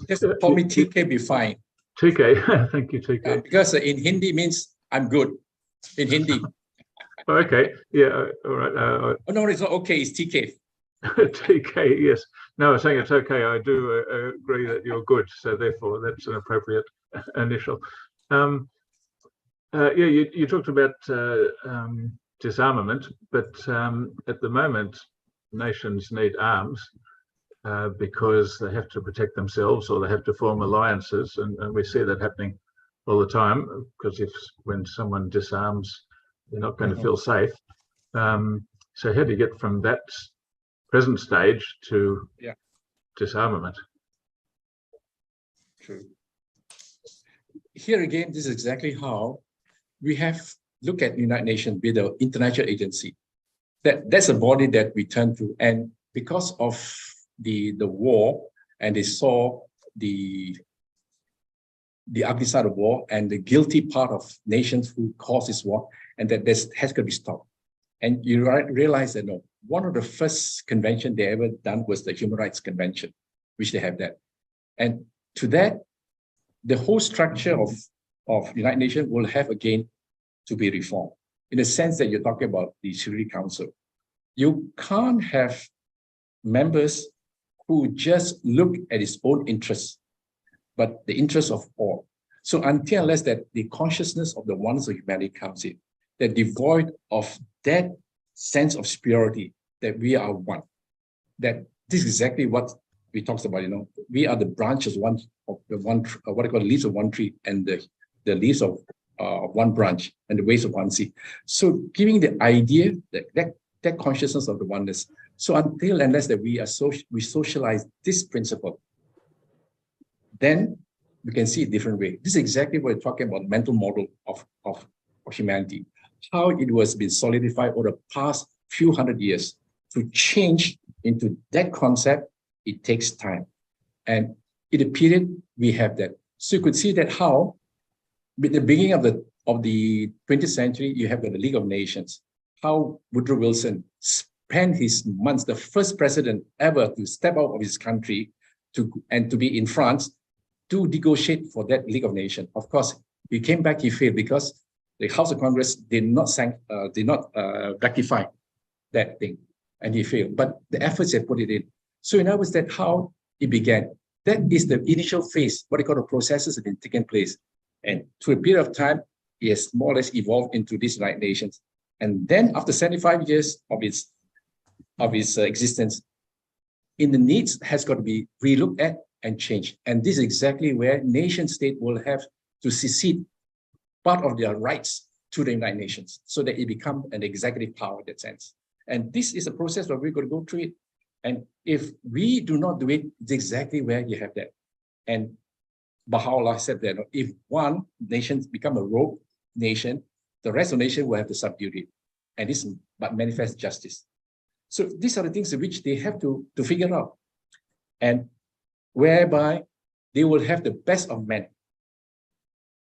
Just call me TK be fine. TK, thank you, TK. Because in Hindi means I'm good. In Hindi. Okay, yeah, all right. Oh, no, it's not okay, it's TK. TK, yes. No, I'm saying it's okay. I do agree that you're good, so therefore that's an appropriate initial. You talked about disarmament, but at the moment, nations need arms because they have to protect themselves or they have to form alliances, and we see that happening all the time, because when someone disarms, they're not going to feel safe. So how do you get from that present stage to disarmament? True. Here again, this is exactly how we have look at United Nations be the international agency. That's a body that we turn to. And because of the war, and they saw the ugly side of war and the guilty part of nations who caused this war, and that this has to be stopped. And you realize that no, one of the first convention they ever done was the Human Rights Convention, which they have that. And to that, the whole structure of United Nations will have again to be reformed, in the sense that you're talking about the Security Council. You can't have members who just look at its own interests, but the interests of all. So until unless that the consciousness of the oneness of humanity comes in, they're devoid of that sense of superiority that we are one. That this is exactly what we talked about. We are the branches what I call leaves of one tree, and the leaves of one branch, and the waves of one sea. So giving the idea that consciousness of the oneness. So until unless that we socialize this principle, then we can see a different way. This is exactly what we're talking about, mental model of humanity, how it was been solidified over the past few hundred years. To change into that concept, it takes time. And in the period, we have that. So you could see that how, with the beginning of the 20th century, you have the League of Nations, how Woodrow Wilson spent his months, the first president ever to step out of his country to be in France to negotiate for that League of Nations. Of course, he came back, he failed because the House of Congress did not rectify that thing, and he failed. But the efforts they put it in. So in other words, that's how it began. That is the initial phase, what they call the processes that have taken place. And through a period of time, it has more or less evolved into these United Nations. And then after 75 years of its existence, in the needs has got to be relooked at and changed. And this is exactly where nation state will have to secede part of their rights to the United Nations so that it become an executive power in that sense. And this is a process where we're going to go through it. And if we do not do it, it's exactly where you have that. And Baha'u'llah said that if one nation become a rogue nation, the rest of the nation will have to subdue it. And this but manifest justice. So these are the things which they have to figure out. And whereby they will have the best of men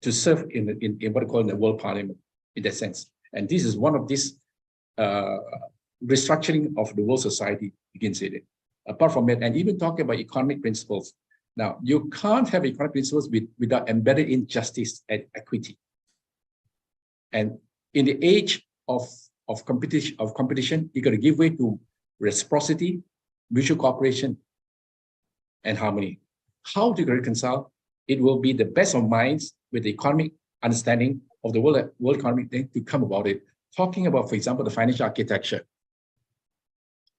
to serve in what I call in the World Parliament, in that sense. And this is one of these restructuring of the world society, you can say that. Apart from it, and even talking about economic principles. Now, you can't have economic principles without embedded in justice and equity. And in the age of competition, you got to give way to reciprocity, mutual cooperation, and harmony. How to reconcile? It will be the best of minds with the economic understanding of the world economic thing to come about it. Talking about, for example, the financial architecture.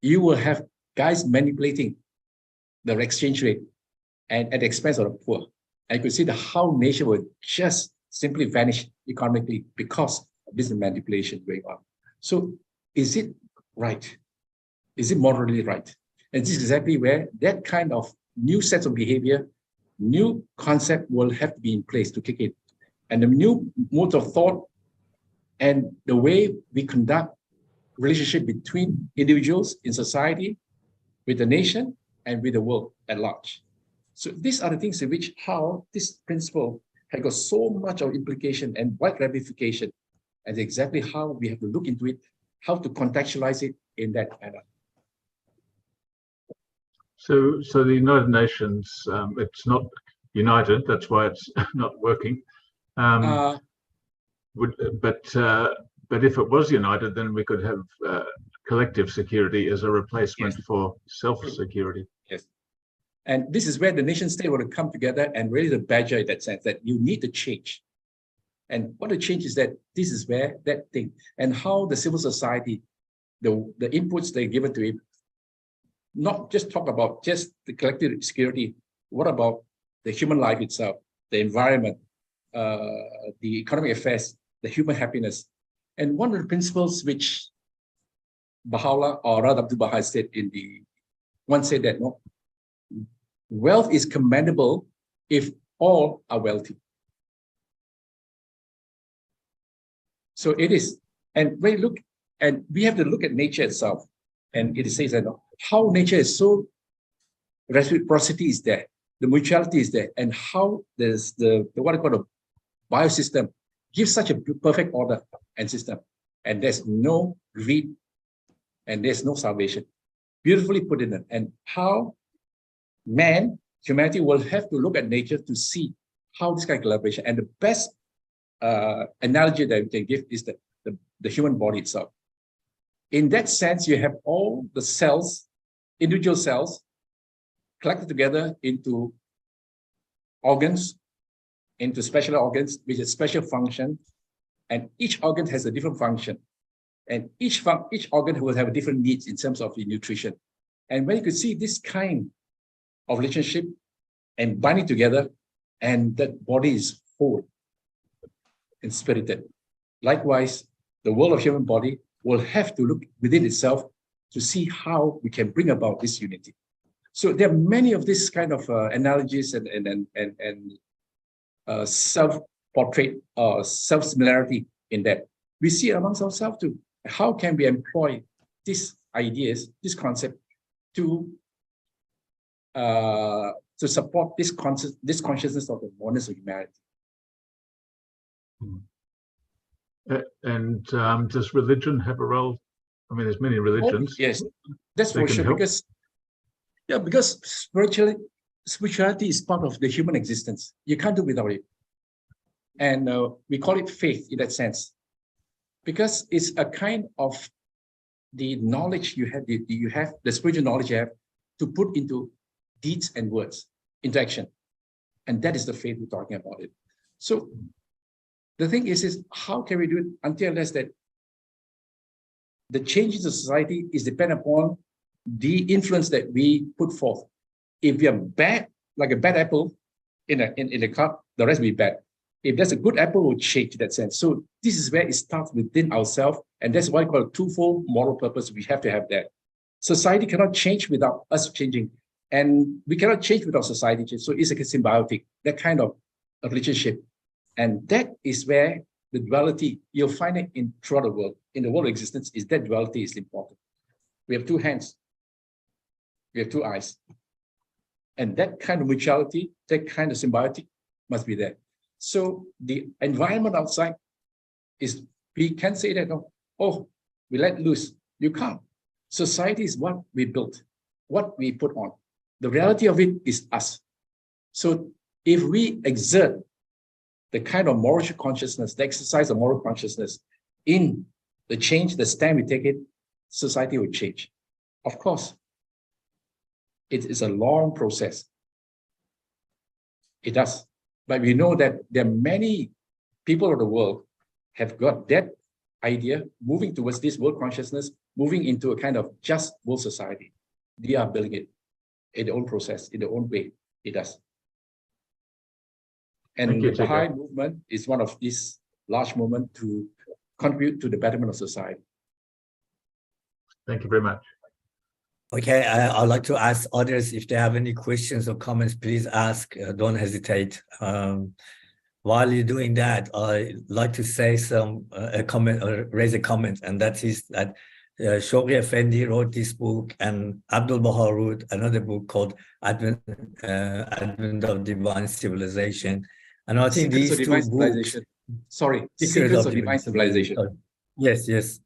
You will have guys manipulating the exchange rate and at the expense of the poor. And you could see how nation will just simply vanish economically because of this manipulation going on. So is it right? Is it morally right? And this is exactly where that kind of new sets of behavior, new concept will have to be in place to kick in. And the new mode of thought and the way we conduct relationship between individuals in society, with the nation, and with the world at large. So these are the things in which how this principle has got so much of implication and wide ramification, and exactly how we have to look into it, how to contextualize it in that manner. So the United Nations, it's not united, that's why it's not working. But if it was united, then we could have collective security as a replacement for self-security. Yes. And this is where the nation state will come together and really the badger in that sense that you need to change. And what the change is that this is where that thing and how the civil society, the inputs they're given to it, not just talk about just the collective security, what about the human life itself, the environment, the economic affairs, the human happiness. And one of the principles which Baha'u'llah or Radha Abdul Baha said one said that no, wealth is commendable if all are wealthy. So it is, and when you look, and we have to look at nature itself, and it says that how nature is so, reciprocity is there, the mutuality is there, and how there's the what I call the biosystem gives such a perfect order and system, and there's no greed, and there's no salvation. Beautifully put in it, and how humanity will have to look at nature to see how this kind of collaboration, and the best analogy that we can give is the human body itself. In that sense, you have all the cells, individual cells, collected together into organs, into special organs, which is special function, and each organ has a different function, and each organ will have a different needs in terms of the nutrition. And when you could see this kind of relationship and binding together, and that body is whole and spirited. Likewise, the world of human body will have to look within itself to see how we can bring about this unity. So there are many of these kind of analogies and self-portrait or self-similarity in that. We see amongst ourselves too. How can we employ these ideas, this concept to support this consciousness of the oneness of humanity? And does religion have a role? I mean, there's many religions. Yes, that's for sure. Because spirituality is part of the human existence. You can't do without it. And we call it faith in that sense, because it's a kind of the knowledge you have, the spiritual knowledge you have to put into deeds and words, into action. And that is the faith we're talking about it. So the thing is how can we do it until unless that the change in the society is dependent upon the influence that we put forth. If we are bad, like a bad apple in a cup, the rest will be bad. If there's a good apple, will change in that sense. So this is where it starts within ourselves, and that's what I call a twofold moral purpose. We have to have that. Society cannot change without us changing, and we cannot change without society change. So it's like a symbiotic, that kind of a relationship. And that is where the duality, you'll find it throughout the world. In the world of existence, is that duality is important. We have two hands. We have two eyes. And that kind of mutuality, that kind of symbiotic must be there. So the environment outside is, we can say that, oh, we let loose. You can't. Society is what we built, what we put on. The reality of it is us. So if we exert the kind of moral consciousness, the exercise of moral consciousness in the change, the stand we take it, society will change. Of course, it is a long process. It does. But we know that there are many people of the world have got that idea, moving towards this world consciousnness, moving into a kind of just world society. They are building it in their own process, in their own way. It does. And the Baha'i movement is one of these large movements to contribute to the betterment of society. Thank you very much. Okay, I'd like to ask others if they have any questions or comments, please ask, don't hesitate. While you're doing that, I'd like to say a comment or raise a comment, and that is that Shoghi Effendi wrote this book, and Abdul Baha wrote another book called Advent of Divine Civilization. And I think these two books... Sorry, Secrets of Divine Civilization. Yes, yes.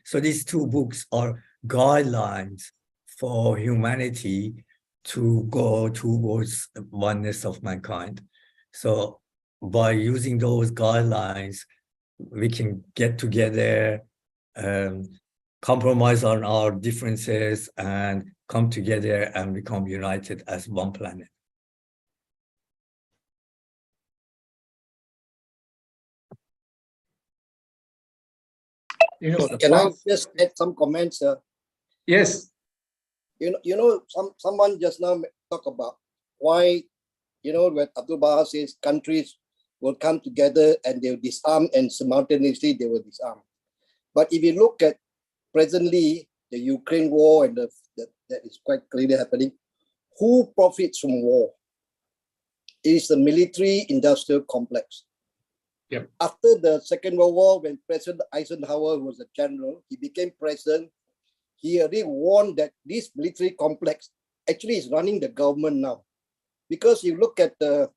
So these two books are guidelines for humanity to go towards oneness of mankind. So by using those guidelines, we can get together, compromise on our differences, and come together and become united as one planet. Can I just add some comments? Yes. Someone just now talked about why, when Abdul Baha says countries will come together and they'll disarm, and simultaneously they will disarm. But if you look at presently the Ukraine war, and that is quite clearly happening, who profits from war? It is the military-industrial complex. Yep. After the Second World War, when President Eisenhower was a general, he became president. He already warned that this military complex actually is running the government now. Because you look at it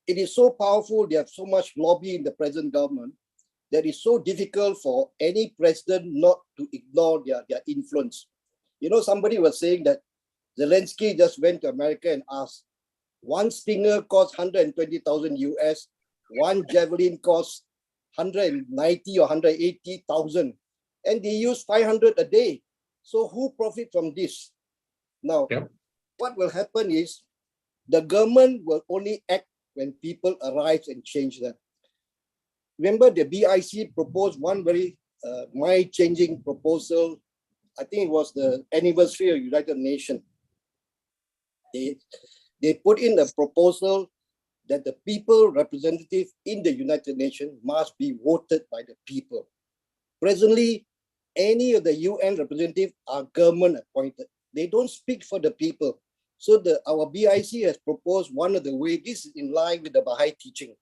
is so powerful, they have so much lobby in the present government that it's so difficult for any president not to ignore their influence. You know, somebody was saying that Zelensky just went to America and asked, one Stinger costs 120,000 US, one Javelin costs 190 or 180,000, and they use 500 a day. So who profit from this? Now, what will happen is the government will only act when people arise and change them. Remember, the BIC proposed one very mind-changing proposal. I think it was the anniversary of United Nations. They put in a proposal that the people representative in the United Nations must be voted by the people. Presently, any of the UN representatives are government appointed. They don't speak for the people. So our BIC has proposed one of the ways, this is in line with the Baha'i teaching.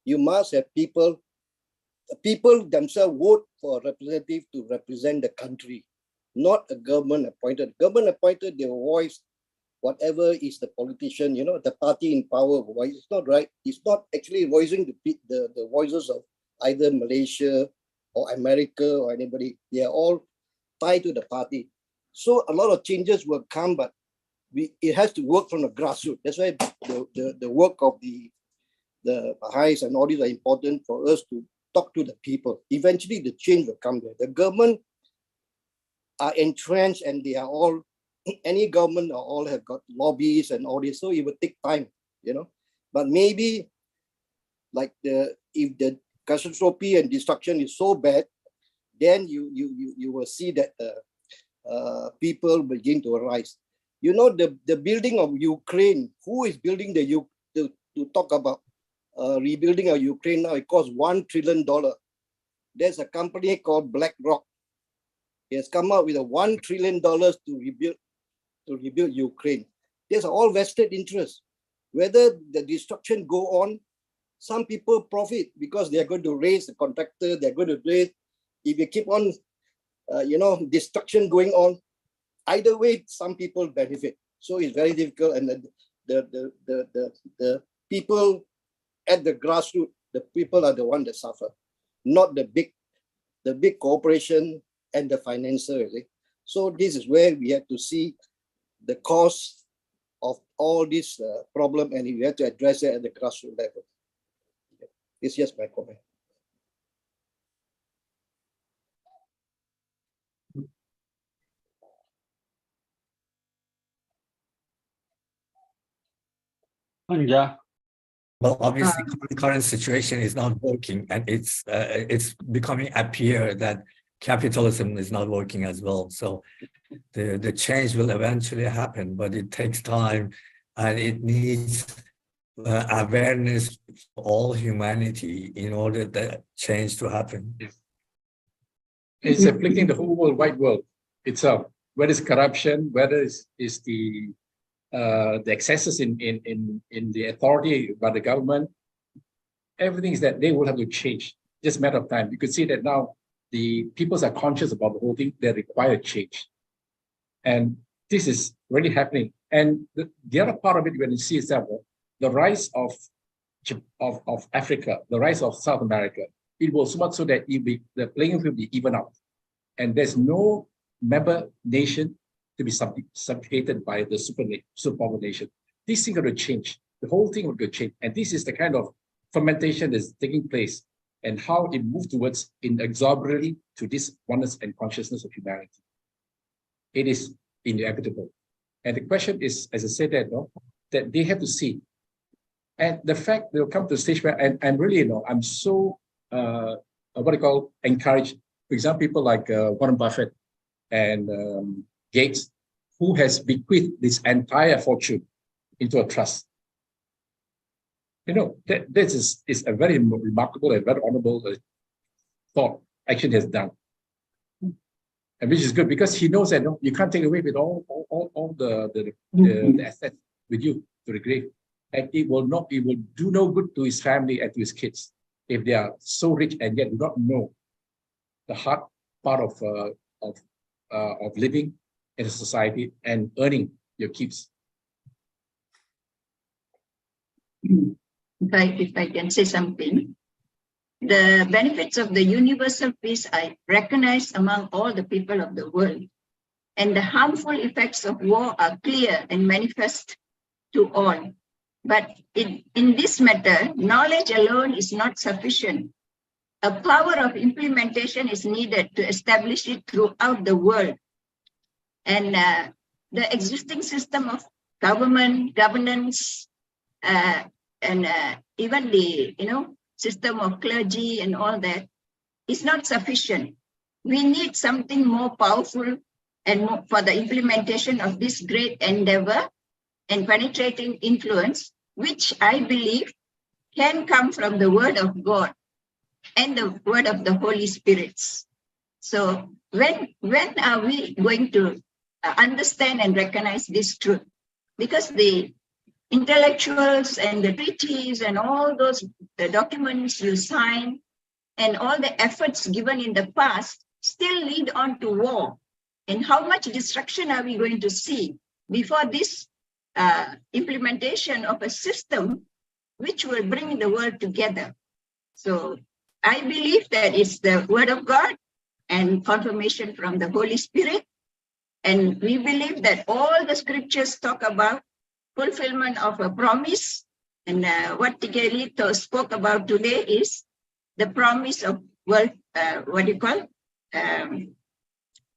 You must have people themselves vote for a representative to represent the country, not a government appointed. Government appointed, they voice whatever is the politician, you know, the party in power voice. It's not right. It's not actually voicing the voices of either Malaysia or America or anybody. They are all tied to the party. So a lot of changes will come, but it has to work from the grassroots. That's why the work of the Baha'is and all these are important for us to talk to the people. Eventually the change will come there. The government are entrenched and they are all, any government all have got lobbies and all this, so it will take time, you know. But maybe like if the catastrophe and destruction is so bad, then you will see that people begin to arise. You know, the building of Ukraine, who is building to talk about rebuilding of Ukraine now? It costs $1 trillion. There's a company called BlackRock. It has come out with $1 trillion to rebuild Ukraine. There's all vested interest. Whether the destruction go on, some people profit because they're going to raise the contractor, they're going to raise, if you keep on, destruction going on, either way, some people benefit. So it's very difficult, and the people at the grassroots, the people are the ones that suffer, not the big corporation and the financer. So this is where we have to see the cause of all this problem, and we have to address it at the grassroots level. It's just my comment. Panja. Well, obviously, the current situation is not working, and it's becoming appear that capitalism is not working as well. So the change will eventually happen, but it takes time, and it needs awareness for all humanity in order that change to happen. It's afflicting the whole wide world itself. Whether it's corruption, whether it's the excesses in the authority by the government, everything is that they will have to change. Just a matter of time. You could see that now the peoples are conscious about the whole thing. They require change, and this is really happening. And the other part of it, when you see itself, the rise of Africa, the rise of South America, it will so much so that the playing field will be even out, and there's no member nation to be subjugated by the superpower nation. This thing going to change. The whole thing will go change. And this is the kind of fermentation that's taking place and how it moves towards inexorably to this oneness and consciousness of humanity. It is inevitable. And the question is, as I said, that they have to see. And the fact they'll come to the stage where, and really, I'm so, encouraged. For example, people like Warren Buffett and Gates, who has bequeathed this entire fortune into a trust. This is a very remarkable and very honorable thought action has done, and which is good because he knows that you can't take away with all the assets with you to the grave, and it will do no good to his family and to his kids. if they are so rich and yet do not know the hard part of living in a society and earning your keeps. If I can say something, the benefits of the universal peace are recognized among all the people of the world, and the harmful effects of war are clear and manifest to all. But in this matter, knowledge alone is not sufficient. A power of implementation is needed to establish it throughout the world. And the existing system of governance, and even the system of clergy and all that is not sufficient. We need something more powerful and more for the implementation of this great endeavor and penetrating influence, which I believe can come from the word of God and the word of the Holy Spirits. So when are we going to understand and recognize this truth? Because the intellectuals and the treaties and all those the documents you sign and all the efforts given in the past still lead on to war. And how much destruction are we going to see before this implementation of a system which will bring the world together? So I believe that it's the word of God and confirmation from the Holy Spirit. And we believe that all the scriptures talk about fulfillment of a promise. And what Tigelito spoke about today is the promise of world,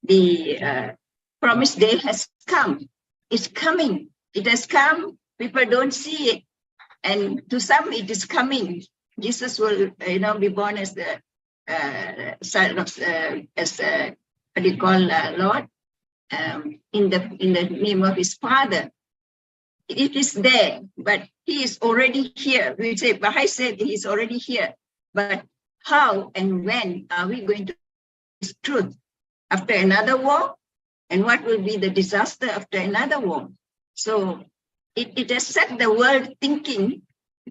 the promised day has come. It's coming. It has come. People don't see it. And to some, it is coming. Jesus will, be born as the son of, Lord, in the name of his Father. It is there, but he is already here. We say, Baha'i said he is already here. But how and when are we going to this truth? After another war? And what will be the disaster after another war? So it has set the world thinking,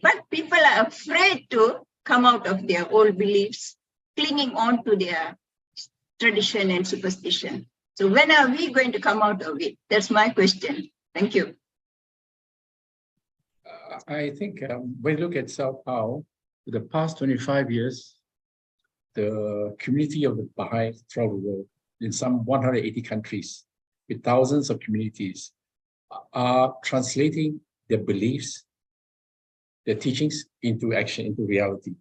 but people are afraid to come out of their old beliefs, clinging on to their tradition and superstition. So when are we going to come out of it? That's my question. Thank you. I think when you look at South Pao, the past 25 years, the community of the Baha'i throughout the world, in some 180 countries, with thousands of communities, are translating their beliefs, their teachings into action, into reality.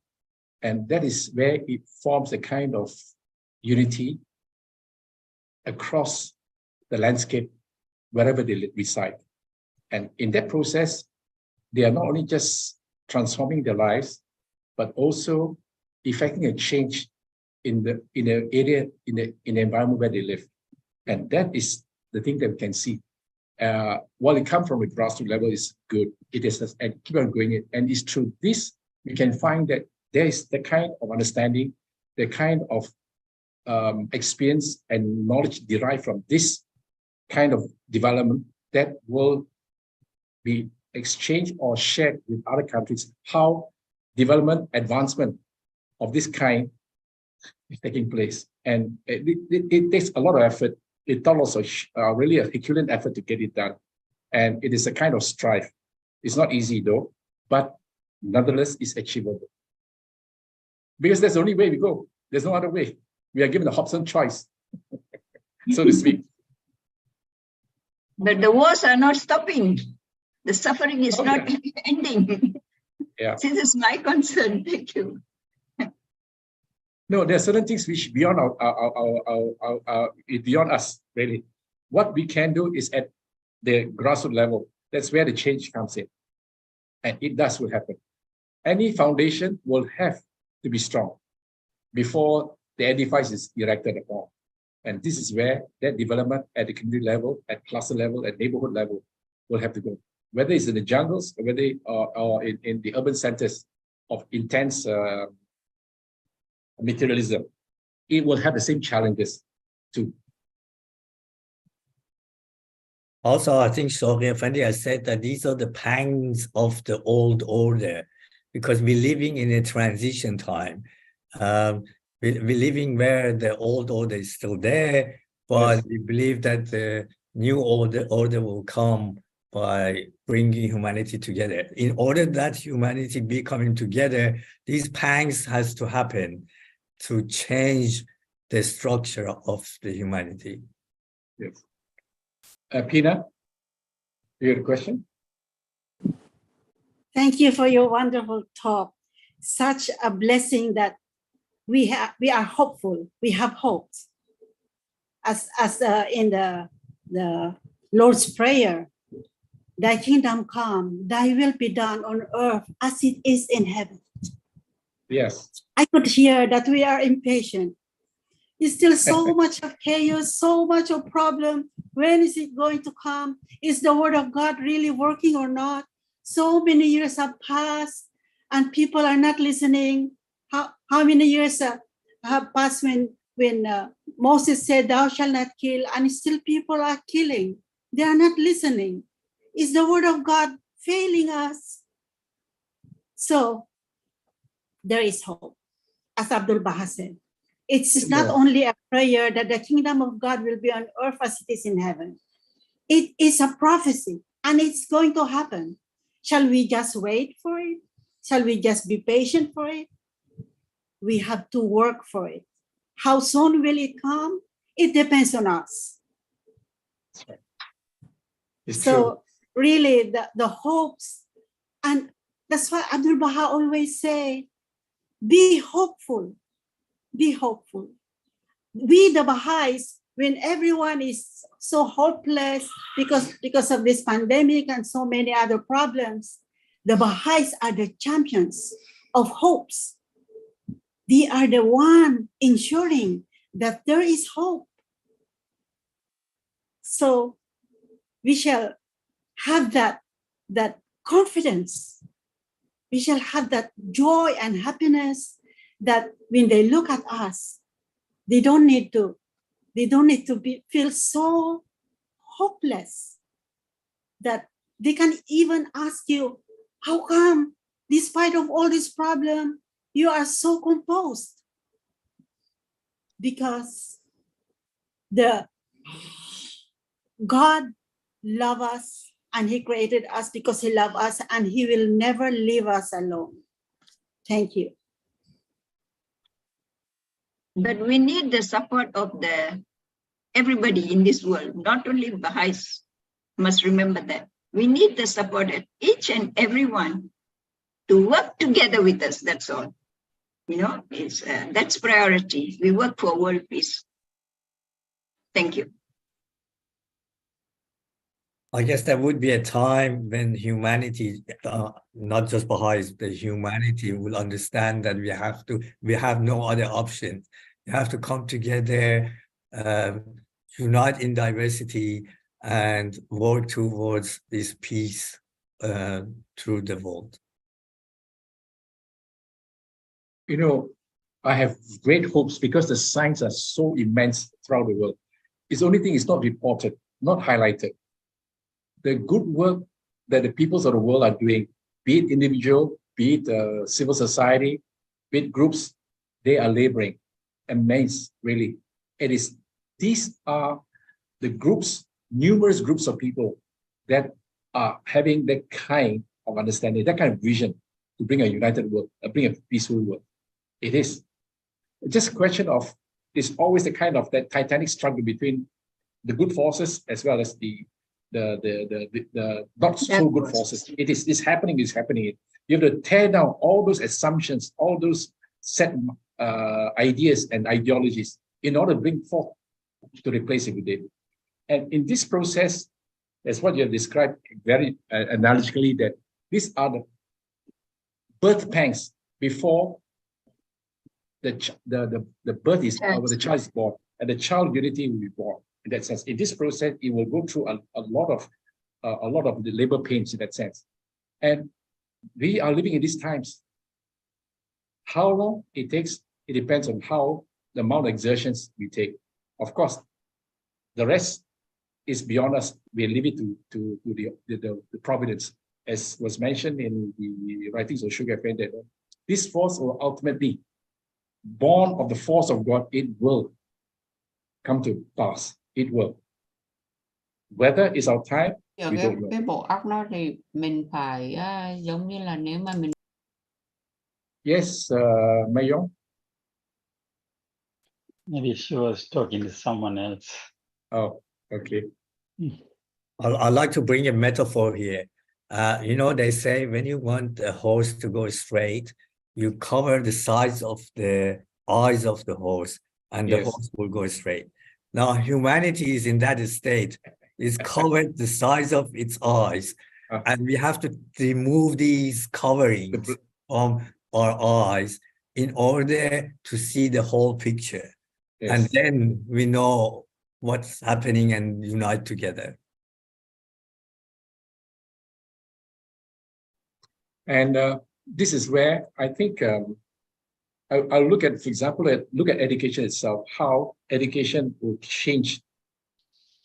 And that is where it forms a kind of unity across the landscape, wherever they reside. And in that process, they are not only just transforming their lives, but also effecting a change in the area, in the environment where they live. And that is the thing that we can see. While it comes from a grassroots level, is good. It is, and keep on going it. And it's through this, we can find that there is the kind of understanding, the kind of experience and knowledge derived from this kind of development that will be exchanged or shared with other countries, how development, advancement of this kind is taking place. And it takes a lot of effort. It also really a Herculean effort to get it done. And it is a kind of strife. It's not easy though, but nonetheless, it's achievable. Because that's the only way we go. There's no other way. We are given the Hobson choice, so to speak. But the wars are not stopping. The suffering is not ending. Yeah. This is my concern. Thank you. No, there are certain things which beyond beyond us, really. What we can do is at the grassroots level. That's where the change comes in. And it will happen. Any foundation will have to be strong before the edifice is erected upon. And this is where that development at the community level, at cluster level, at neighborhood level will have to go. Whether it's in the jungles or whether or in the urban centers of intense materialism, it will have the same challenges too. Also, I think Sonia Fendi has said that these are the pangs of the old order, because we're living in a transition time. We're living where the old order is still there, but we believe that the new order will come by bringing humanity together. In order that humanity be coming together, these pangs has to happen to change the structure of the humanity. Yes. Pina, you had a question? Thank you for your wonderful talk. Such a blessing that we are hopeful. We have hope. As in the Lord's Prayer, thy kingdom come, thy will be done on earth as it is in heaven. Yes. I could hear that we are impatient. It's still so much of chaos, so much of problem. When is it going to come? Is the word of God really working or not? So many years have passed and people are not listening. How many years have passed when Moses said, thou shalt not kill, and still people are killing. They are not listening. Is the word of God failing us? So there is hope, as Abdul Baha said. It's not only a prayer that the kingdom of God will be on earth as it is in heaven. It is a prophecy and it's going to happen. Shall we just wait for it? Shall we just be patient for it? We have to work for it. How soon will it come? It depends on us. That's right. It's so true. Really the hopes, and that's why Abdul Baha always say, be hopeful. Be hopeful. We, the Baha'is, when everyone is so hopeless because of this pandemic and so many other problems, the Baha'is are the champions of hopes. They are the one ensuring that there is hope. So we shall have that confidence. We shall have that joy and happiness that when they look at us, they don't need to feel so hopeless that they can even ask you, how come, despite of all this problem, you are so composed? Because God loves us and he created us because he loves us and he will never leave us alone. Thank you. But we need the support of everybody in this world, not only Baha'is. Must remember that. We need the support of each and everyone to work together with us, that's all. You know, that's priority. We work for world peace. Thank you. I guess there would be a time when humanity, not just Baha'is, the humanity will understand that we have no other option. We have to come together, unite in diversity, and work towards this peace through the world. You know, I have great hopes because the signs are so immense throughout the world. It's the only thing is not reported, not highlighted. The good work that the peoples of the world are doing, be it individual, be it civil society, be it groups, they are laboring. Immense, really. These are the groups, numerous groups of people that are having that kind of understanding, that kind of vision to bring a united world, bring a peaceful world. It is just a question of, it's always the kind of that titanic struggle between the good forces as well as the not so good forces. It's happening. You have to tear down all those assumptions, all those set ideas and ideologies in order to bring forth to replace it with it. And in this process, that's what you have described very analogically, that these are the birth pangs before the birth is, the child is born, and the child unity will be born. In that sense, in this process, it will go through a lot of the labor pains in that sense. And we are living in these times. How long it takes, it depends on how the amount of exertions we take. Of course, the rest is beyond us. We leave it to the providence as was mentioned in the writings of Sugar Fan, that this force will ultimately, born of the force of God, it will come to pass. It will. Whether it's our time, Giờ we don't know. cái bộ óc đó thì mình phải giống như là nếu mà mình Yes, Mayong. Maybe she was talking to someone else. Oh, okay. I'd like to bring a metaphor here. You know, they say when you want a horse to go straight, you cover the sides of the eyes of the horse, and the Yes. horse will go straight. Now, humanity is in that state. It's covered the size of its eyes, and we have to remove these coverings from our eyes in order to see the whole picture. Yes. And then we know what's happening and unite together. And this is where I think I'll look at, for example, look at education itself, how education will change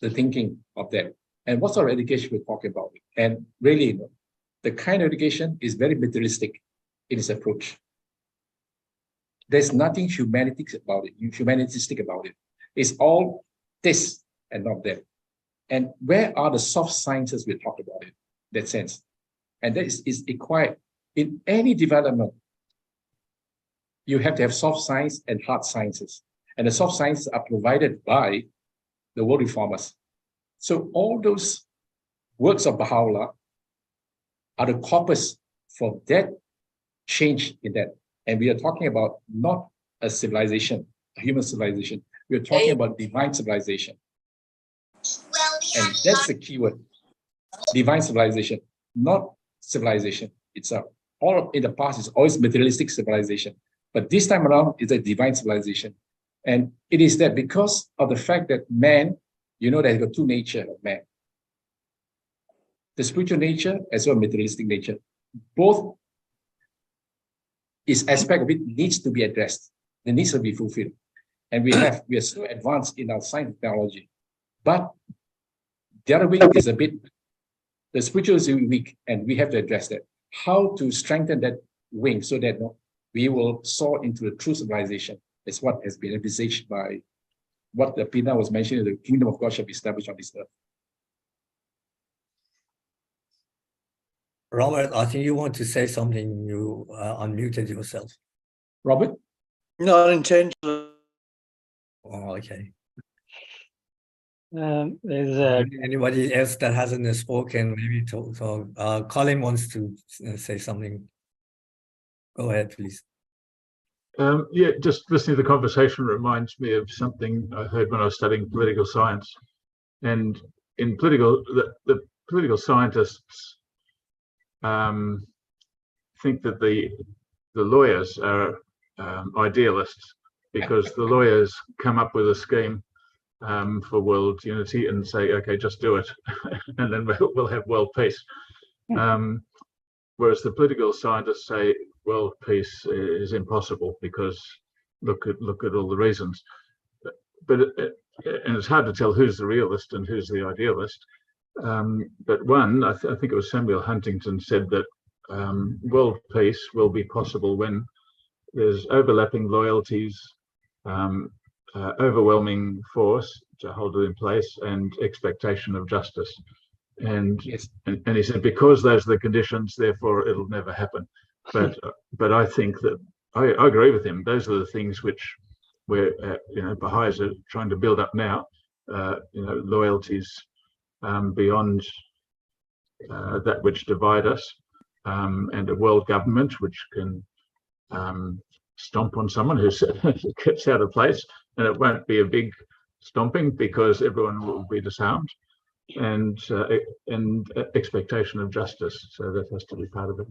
the thinking of that. And what sort of education we're talking about. And really, you know, the kind of education is very materialistic in its approach. There's nothing humanistic about it. It's all this and not that. And where are the soft sciences we talk about it? That sense. And that is required in any development. You have to have soft science and hard sciences. And the soft sciences are provided by the world reformers. So all those works of Baha'u'llah are the corpus for that change in that. And we are talking about not a civilization, a human civilization. We are talking about divine civilization. And that's the key word. Divine civilization, not civilization itself. All in the past is always materialistic civilization. But this time around, it's a divine civilization. And it is that because of the fact that man, you know, there's got two natures of man. The spiritual nature as well as materialistic nature. Both is aspect of it needs to be addressed. The needs to be fulfilled. And we are so advanced in our science and technology. But the other wing is a bit, the spiritual is weak, and we have to address that. How to strengthen that wing so that we will soar into the true civilization is what has been envisaged by what the Pina was mentioning, the kingdom of God shall be established on this earth. Robert, I think you want to say something. You unmuted yourself. Robert? Not intentionally. Oh, okay. There's anybody else that hasn't spoken, maybe Colin wants to say something. Go ahead, please. Yeah, just listening to the conversation reminds me of something I heard when I was studying political science. And in the political scientists think that the lawyers are idealists, because the lawyers come up with a scheme for world unity and say, okay, just do it, and then we'll have world peace. Whereas the political scientists say, world peace is impossible because look at all the reasons. But and it's hard to tell who's the realist and who's the idealist. But one, I think it was Samuel Huntington, said that world peace will be possible when there's overlapping loyalties, overwhelming force to hold it in place, and expectation of justice. And yes. and he said, because those are the conditions, therefore it'll never happen. But I think that I agree with him. Those are the things which we're Baha'is are trying to build up now. Loyalties beyond that which divide us, and a world government which can stomp on someone who gets out of place, and it won't be a big stomping because everyone will be disarmed, and expectation of justice. So that has to be part of it.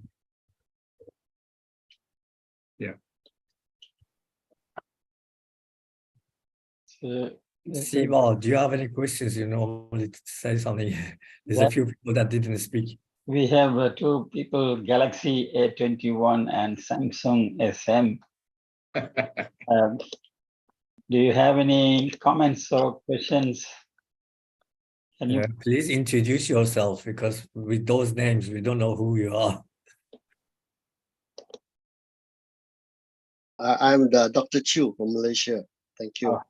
Yeah. Siva, do you have any questions? You normally say something. There's a few people that didn't speak. We have two people, Galaxy A21 and Samsung SM. Do you have any comments or questions? Can you? Please introduce yourself, because with those names, we don't know who you are. I'm the Dr. Chu from Malaysia. Thank you.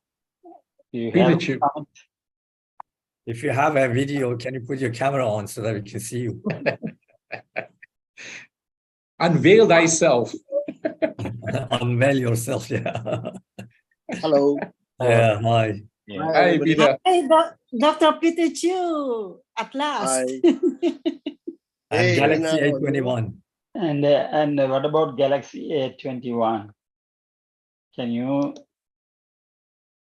If you have a video, can you put your camera on so that we can see you? Unveil thyself. Unveil yourself, yeah. Hello. Yeah, hi. Hi, Peter. Hi, Dr. Peter Chu, at last. And Hey, Galaxy Rina, how are you? A21. And what about Galaxy A21? Can you?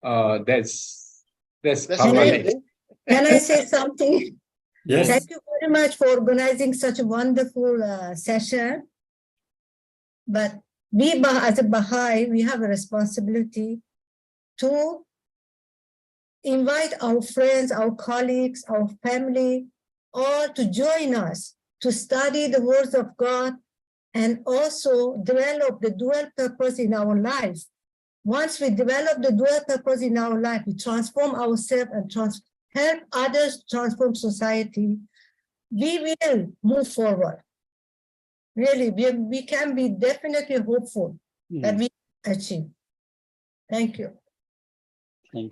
That's Can I say something? Yes. Thank you very much for organizing such a wonderful session. But we, as a Baha'i, we have a responsibility to invite our friends, our colleagues, our family, all to join us to study the words of God and also develop the dual purpose in our life. Once we develop the dual purpose in our life, we transform ourselves and help others transform society, we will move forward. Really, we can be definitely hopeful that we achieve. Thank you.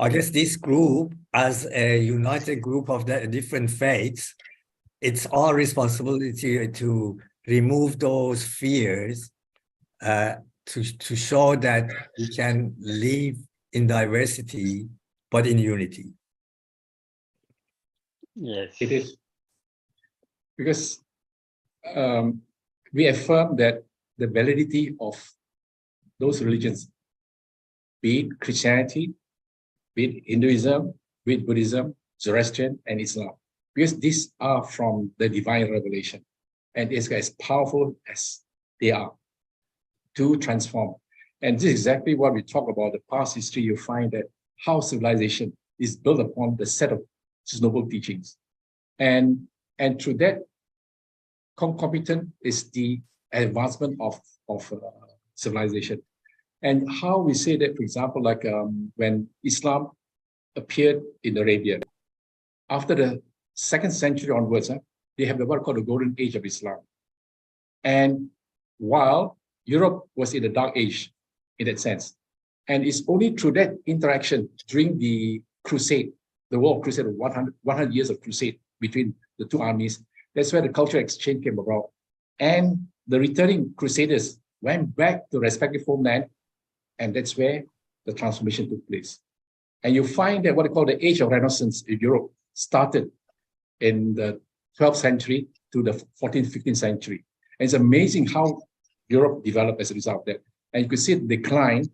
I guess this group, as a united group of the different faiths, it's our responsibility to remove those fears, to show that we can live in diversity, but in unity. Yes. It is. Because we affirm that the validity of those religions, be it Christianity, be it Hinduism, be it Buddhism, Zoroastrian, and Islam, because these are from the divine revelation, and it's as powerful as they are to transform. And this is exactly what we talk about the past history. You find that how civilization is built upon the set of noble teachings, and through that, concomitant is the advancement of civilization. And how we say that, for example, like when Islam appeared in Arabia, after the 2nd century onwards, they have what called the golden age of Islam. And while Europe was in the dark age, in that sense, and it's only through that interaction during the crusade, the war crusade of 100 years of crusade between the two armies, that's where the cultural exchange came about. And the returning crusaders went back to respective homeland, and that's where the transformation took place. And you find that what they call the age of Renaissance in Europe started in the 12th century to the 14th, 15th century. And it's amazing how Europe developed as a result of that. And you could see the decline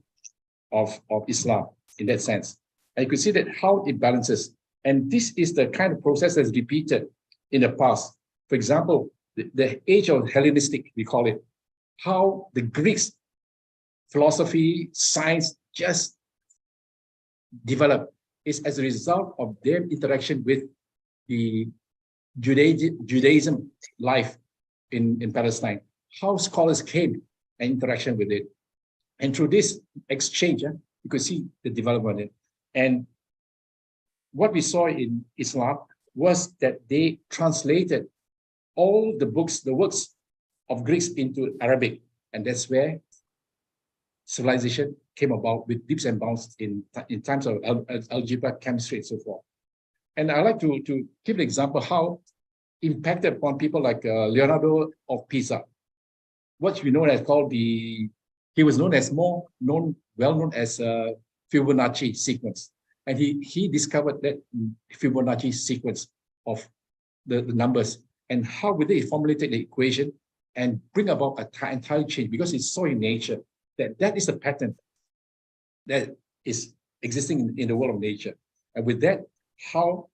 of Islam in that sense. And you could see that how it balances. And this is the kind of process that's repeated in the past. For example, the age of Hellenistic, we call it, how the Greeks, philosophy, science just developed is as a result of their interaction with the Judaism life in Palestine, how scholars came and interaction with it. And through this exchange, you could see the development in it. And what we saw in Islam was that they translated all the books, the works of Greeks into Arabic. And that's where civilization came about with leaps and bounds in terms of algebra, chemistry, and so forth. And I like to give an example how impacted upon people like Leonardo of Pisa, what we know as called he was known as well known as Fibonacci sequence. And he discovered that Fibonacci sequence of the numbers, and how would they formulated the equation and bring about an entire change, because it's so in nature that is a pattern that is existing in the world of nature. And with that, how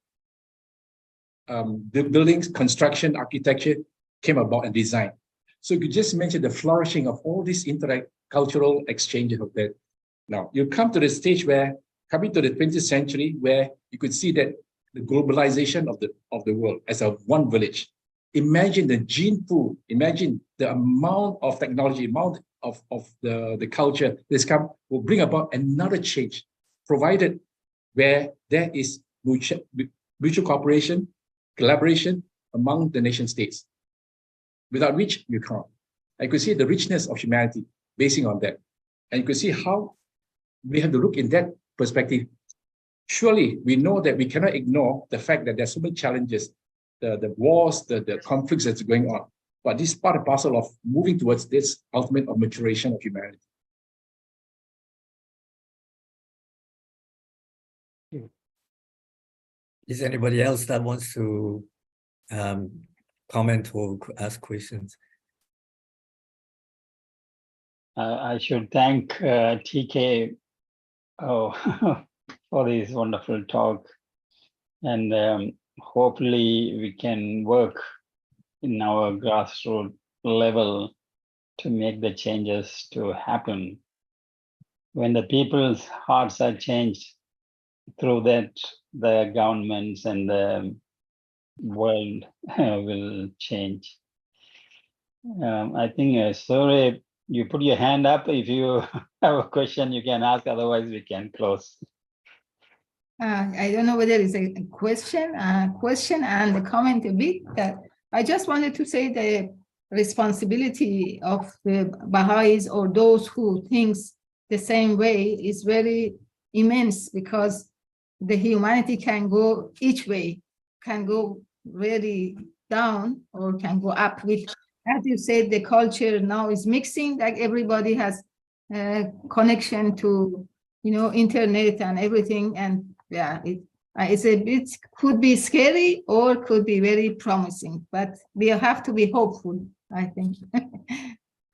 the buildings, construction, architecture came about and design. So you could just mention the flourishing of all these intercultural exchanges of that. Now you come to the stage where, coming to the 20th century, where you could see that the globalization of the world as a one village. Imagine the gene pool, imagine the amount of technology, amount of the culture that's come will bring about another change, provided where there is mutual cooperation, collaboration among the nation states, without which you can't. I could see the richness of humanity basing on that. And you could see how we have to look in that perspective. Surely we know that we cannot ignore the fact that there's so many challenges, the wars, the conflicts that's going on. But this is part and parcel of moving towards this ultimate of maturation of humanity. Is anybody else that wants to comment or ask questions? I should thank TK for this wonderful talk, and hopefully we can work in our grassroots level to make the changes to happen. When the people's hearts are changed, through that the governments and the world will change. I think, sorry, you put your hand up. If you have a question, you can ask, otherwise we can close. I don't know whether it's a question and a comment a bit. I just wanted to say the responsibility of the Baha'is or those who think the same way is very immense, because the humanity can go each way, can go very down or can go up. With, as you said, the culture now is mixing, like everybody has a connection to, internet and everything. And yeah, it's a bit, could be scary or could be very promising, but we have to be hopeful, I think.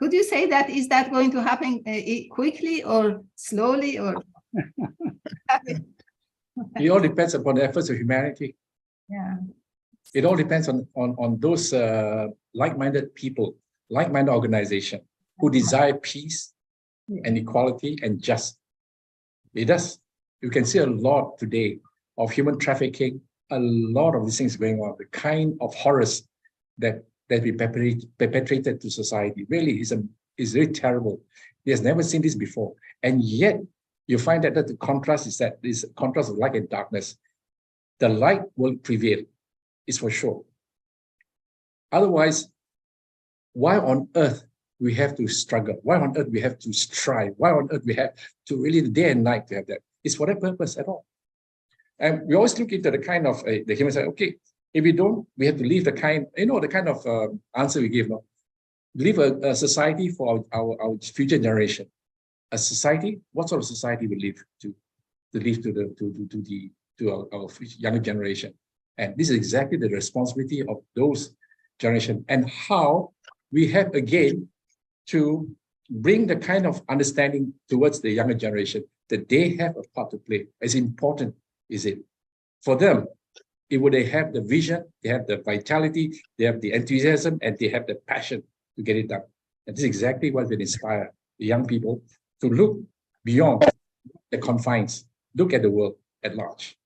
Could you say that, is that going to happen quickly or slowly, or? It all depends upon the efforts of humanity. Yeah. It all depends on those like-minded people, like-minded organizations who desire peace and equality and justice. It does. You can see a lot today of human trafficking, a lot of these things going on, the kind of horrors that we perpetrated to society really is really terrible. He has never seen this before. And yet you find that the contrast is that this contrast of light and darkness. The light will prevail, is for sure. Otherwise, why on earth we have to struggle? Why on earth we have to strive? Why on earth we have to really day and night to have that? It's for that purpose at all. And we always look into the kind of the human side. Okay, if we don't, we have to leave the kind, the kind of answer we give. No, leave a society for our future generation. A society, what sort of society we live to our younger generation? And this is exactly the responsibility of those generations, and how we have again to bring the kind of understanding towards the younger generation that they have a part to play. As important is it for them? They have the vision, they have the vitality, they have the enthusiasm, and they have the passion to get it done. And this is exactly what will inspire the young people to look beyond the confines, look at the world at large.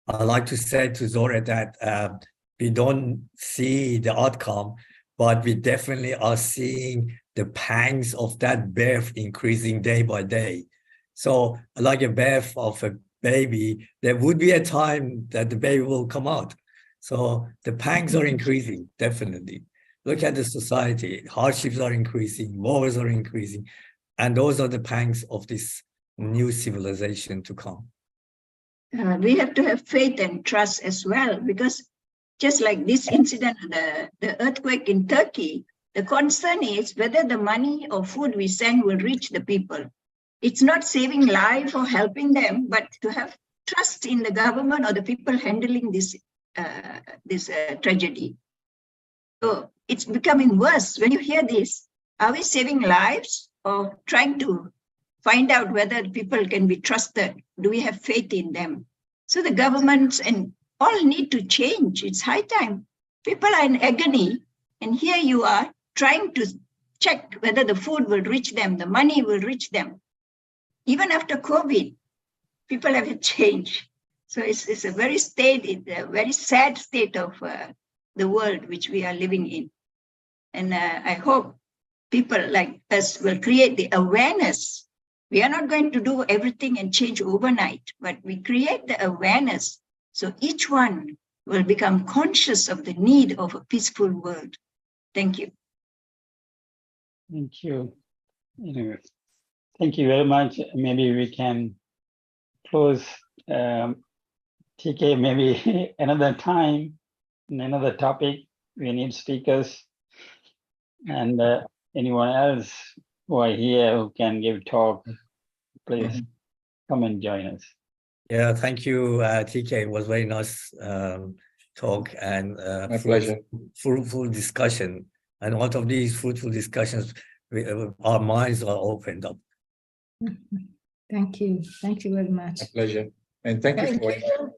I'd like to say to Zora that we don't see the outcome, but we definitely are seeing the pangs of that birth increasing day by day. So like a birth of a baby, there would be a time that the baby will come out. So the pangs are increasing, definitely. Look at the society, hardships are increasing, wars are increasing, and those are the pangs of this new civilization to come. We have to have faith and trust as well, because just like this incident, the earthquake in Turkey, the concern is whether the money or food we send will reach the people. It's not saving life or helping them, but to have trust in the government or the people handling this tragedy. So it's becoming worse. When you hear this, are we saving lives or trying to find out whether people can be trusted? Do we have faith in them? So the governments and all need to change. It's high time. People are in agony, and here you are trying to check whether the food will reach them, the money will reach them. Even after COVID, people have changed. So it's a very sad state of the world which we are living in. And I hope people like us will create the awareness. We are not going to do everything and change overnight, but we create the awareness so each one will become conscious of the need of a peaceful world. Thank you. Thank you. Anyway, thank you very much. Maybe we can close TK maybe another time, in another topic. We need speakers and anyone else who are here who can give talk, please come and join us. Yeah, thank you, TK. It was very nice talk and My pleasure. Fruitful discussion. And out of these fruitful discussions, our minds are opened up. Thank you. Thank you very much. My pleasure. And thank you for Thank you.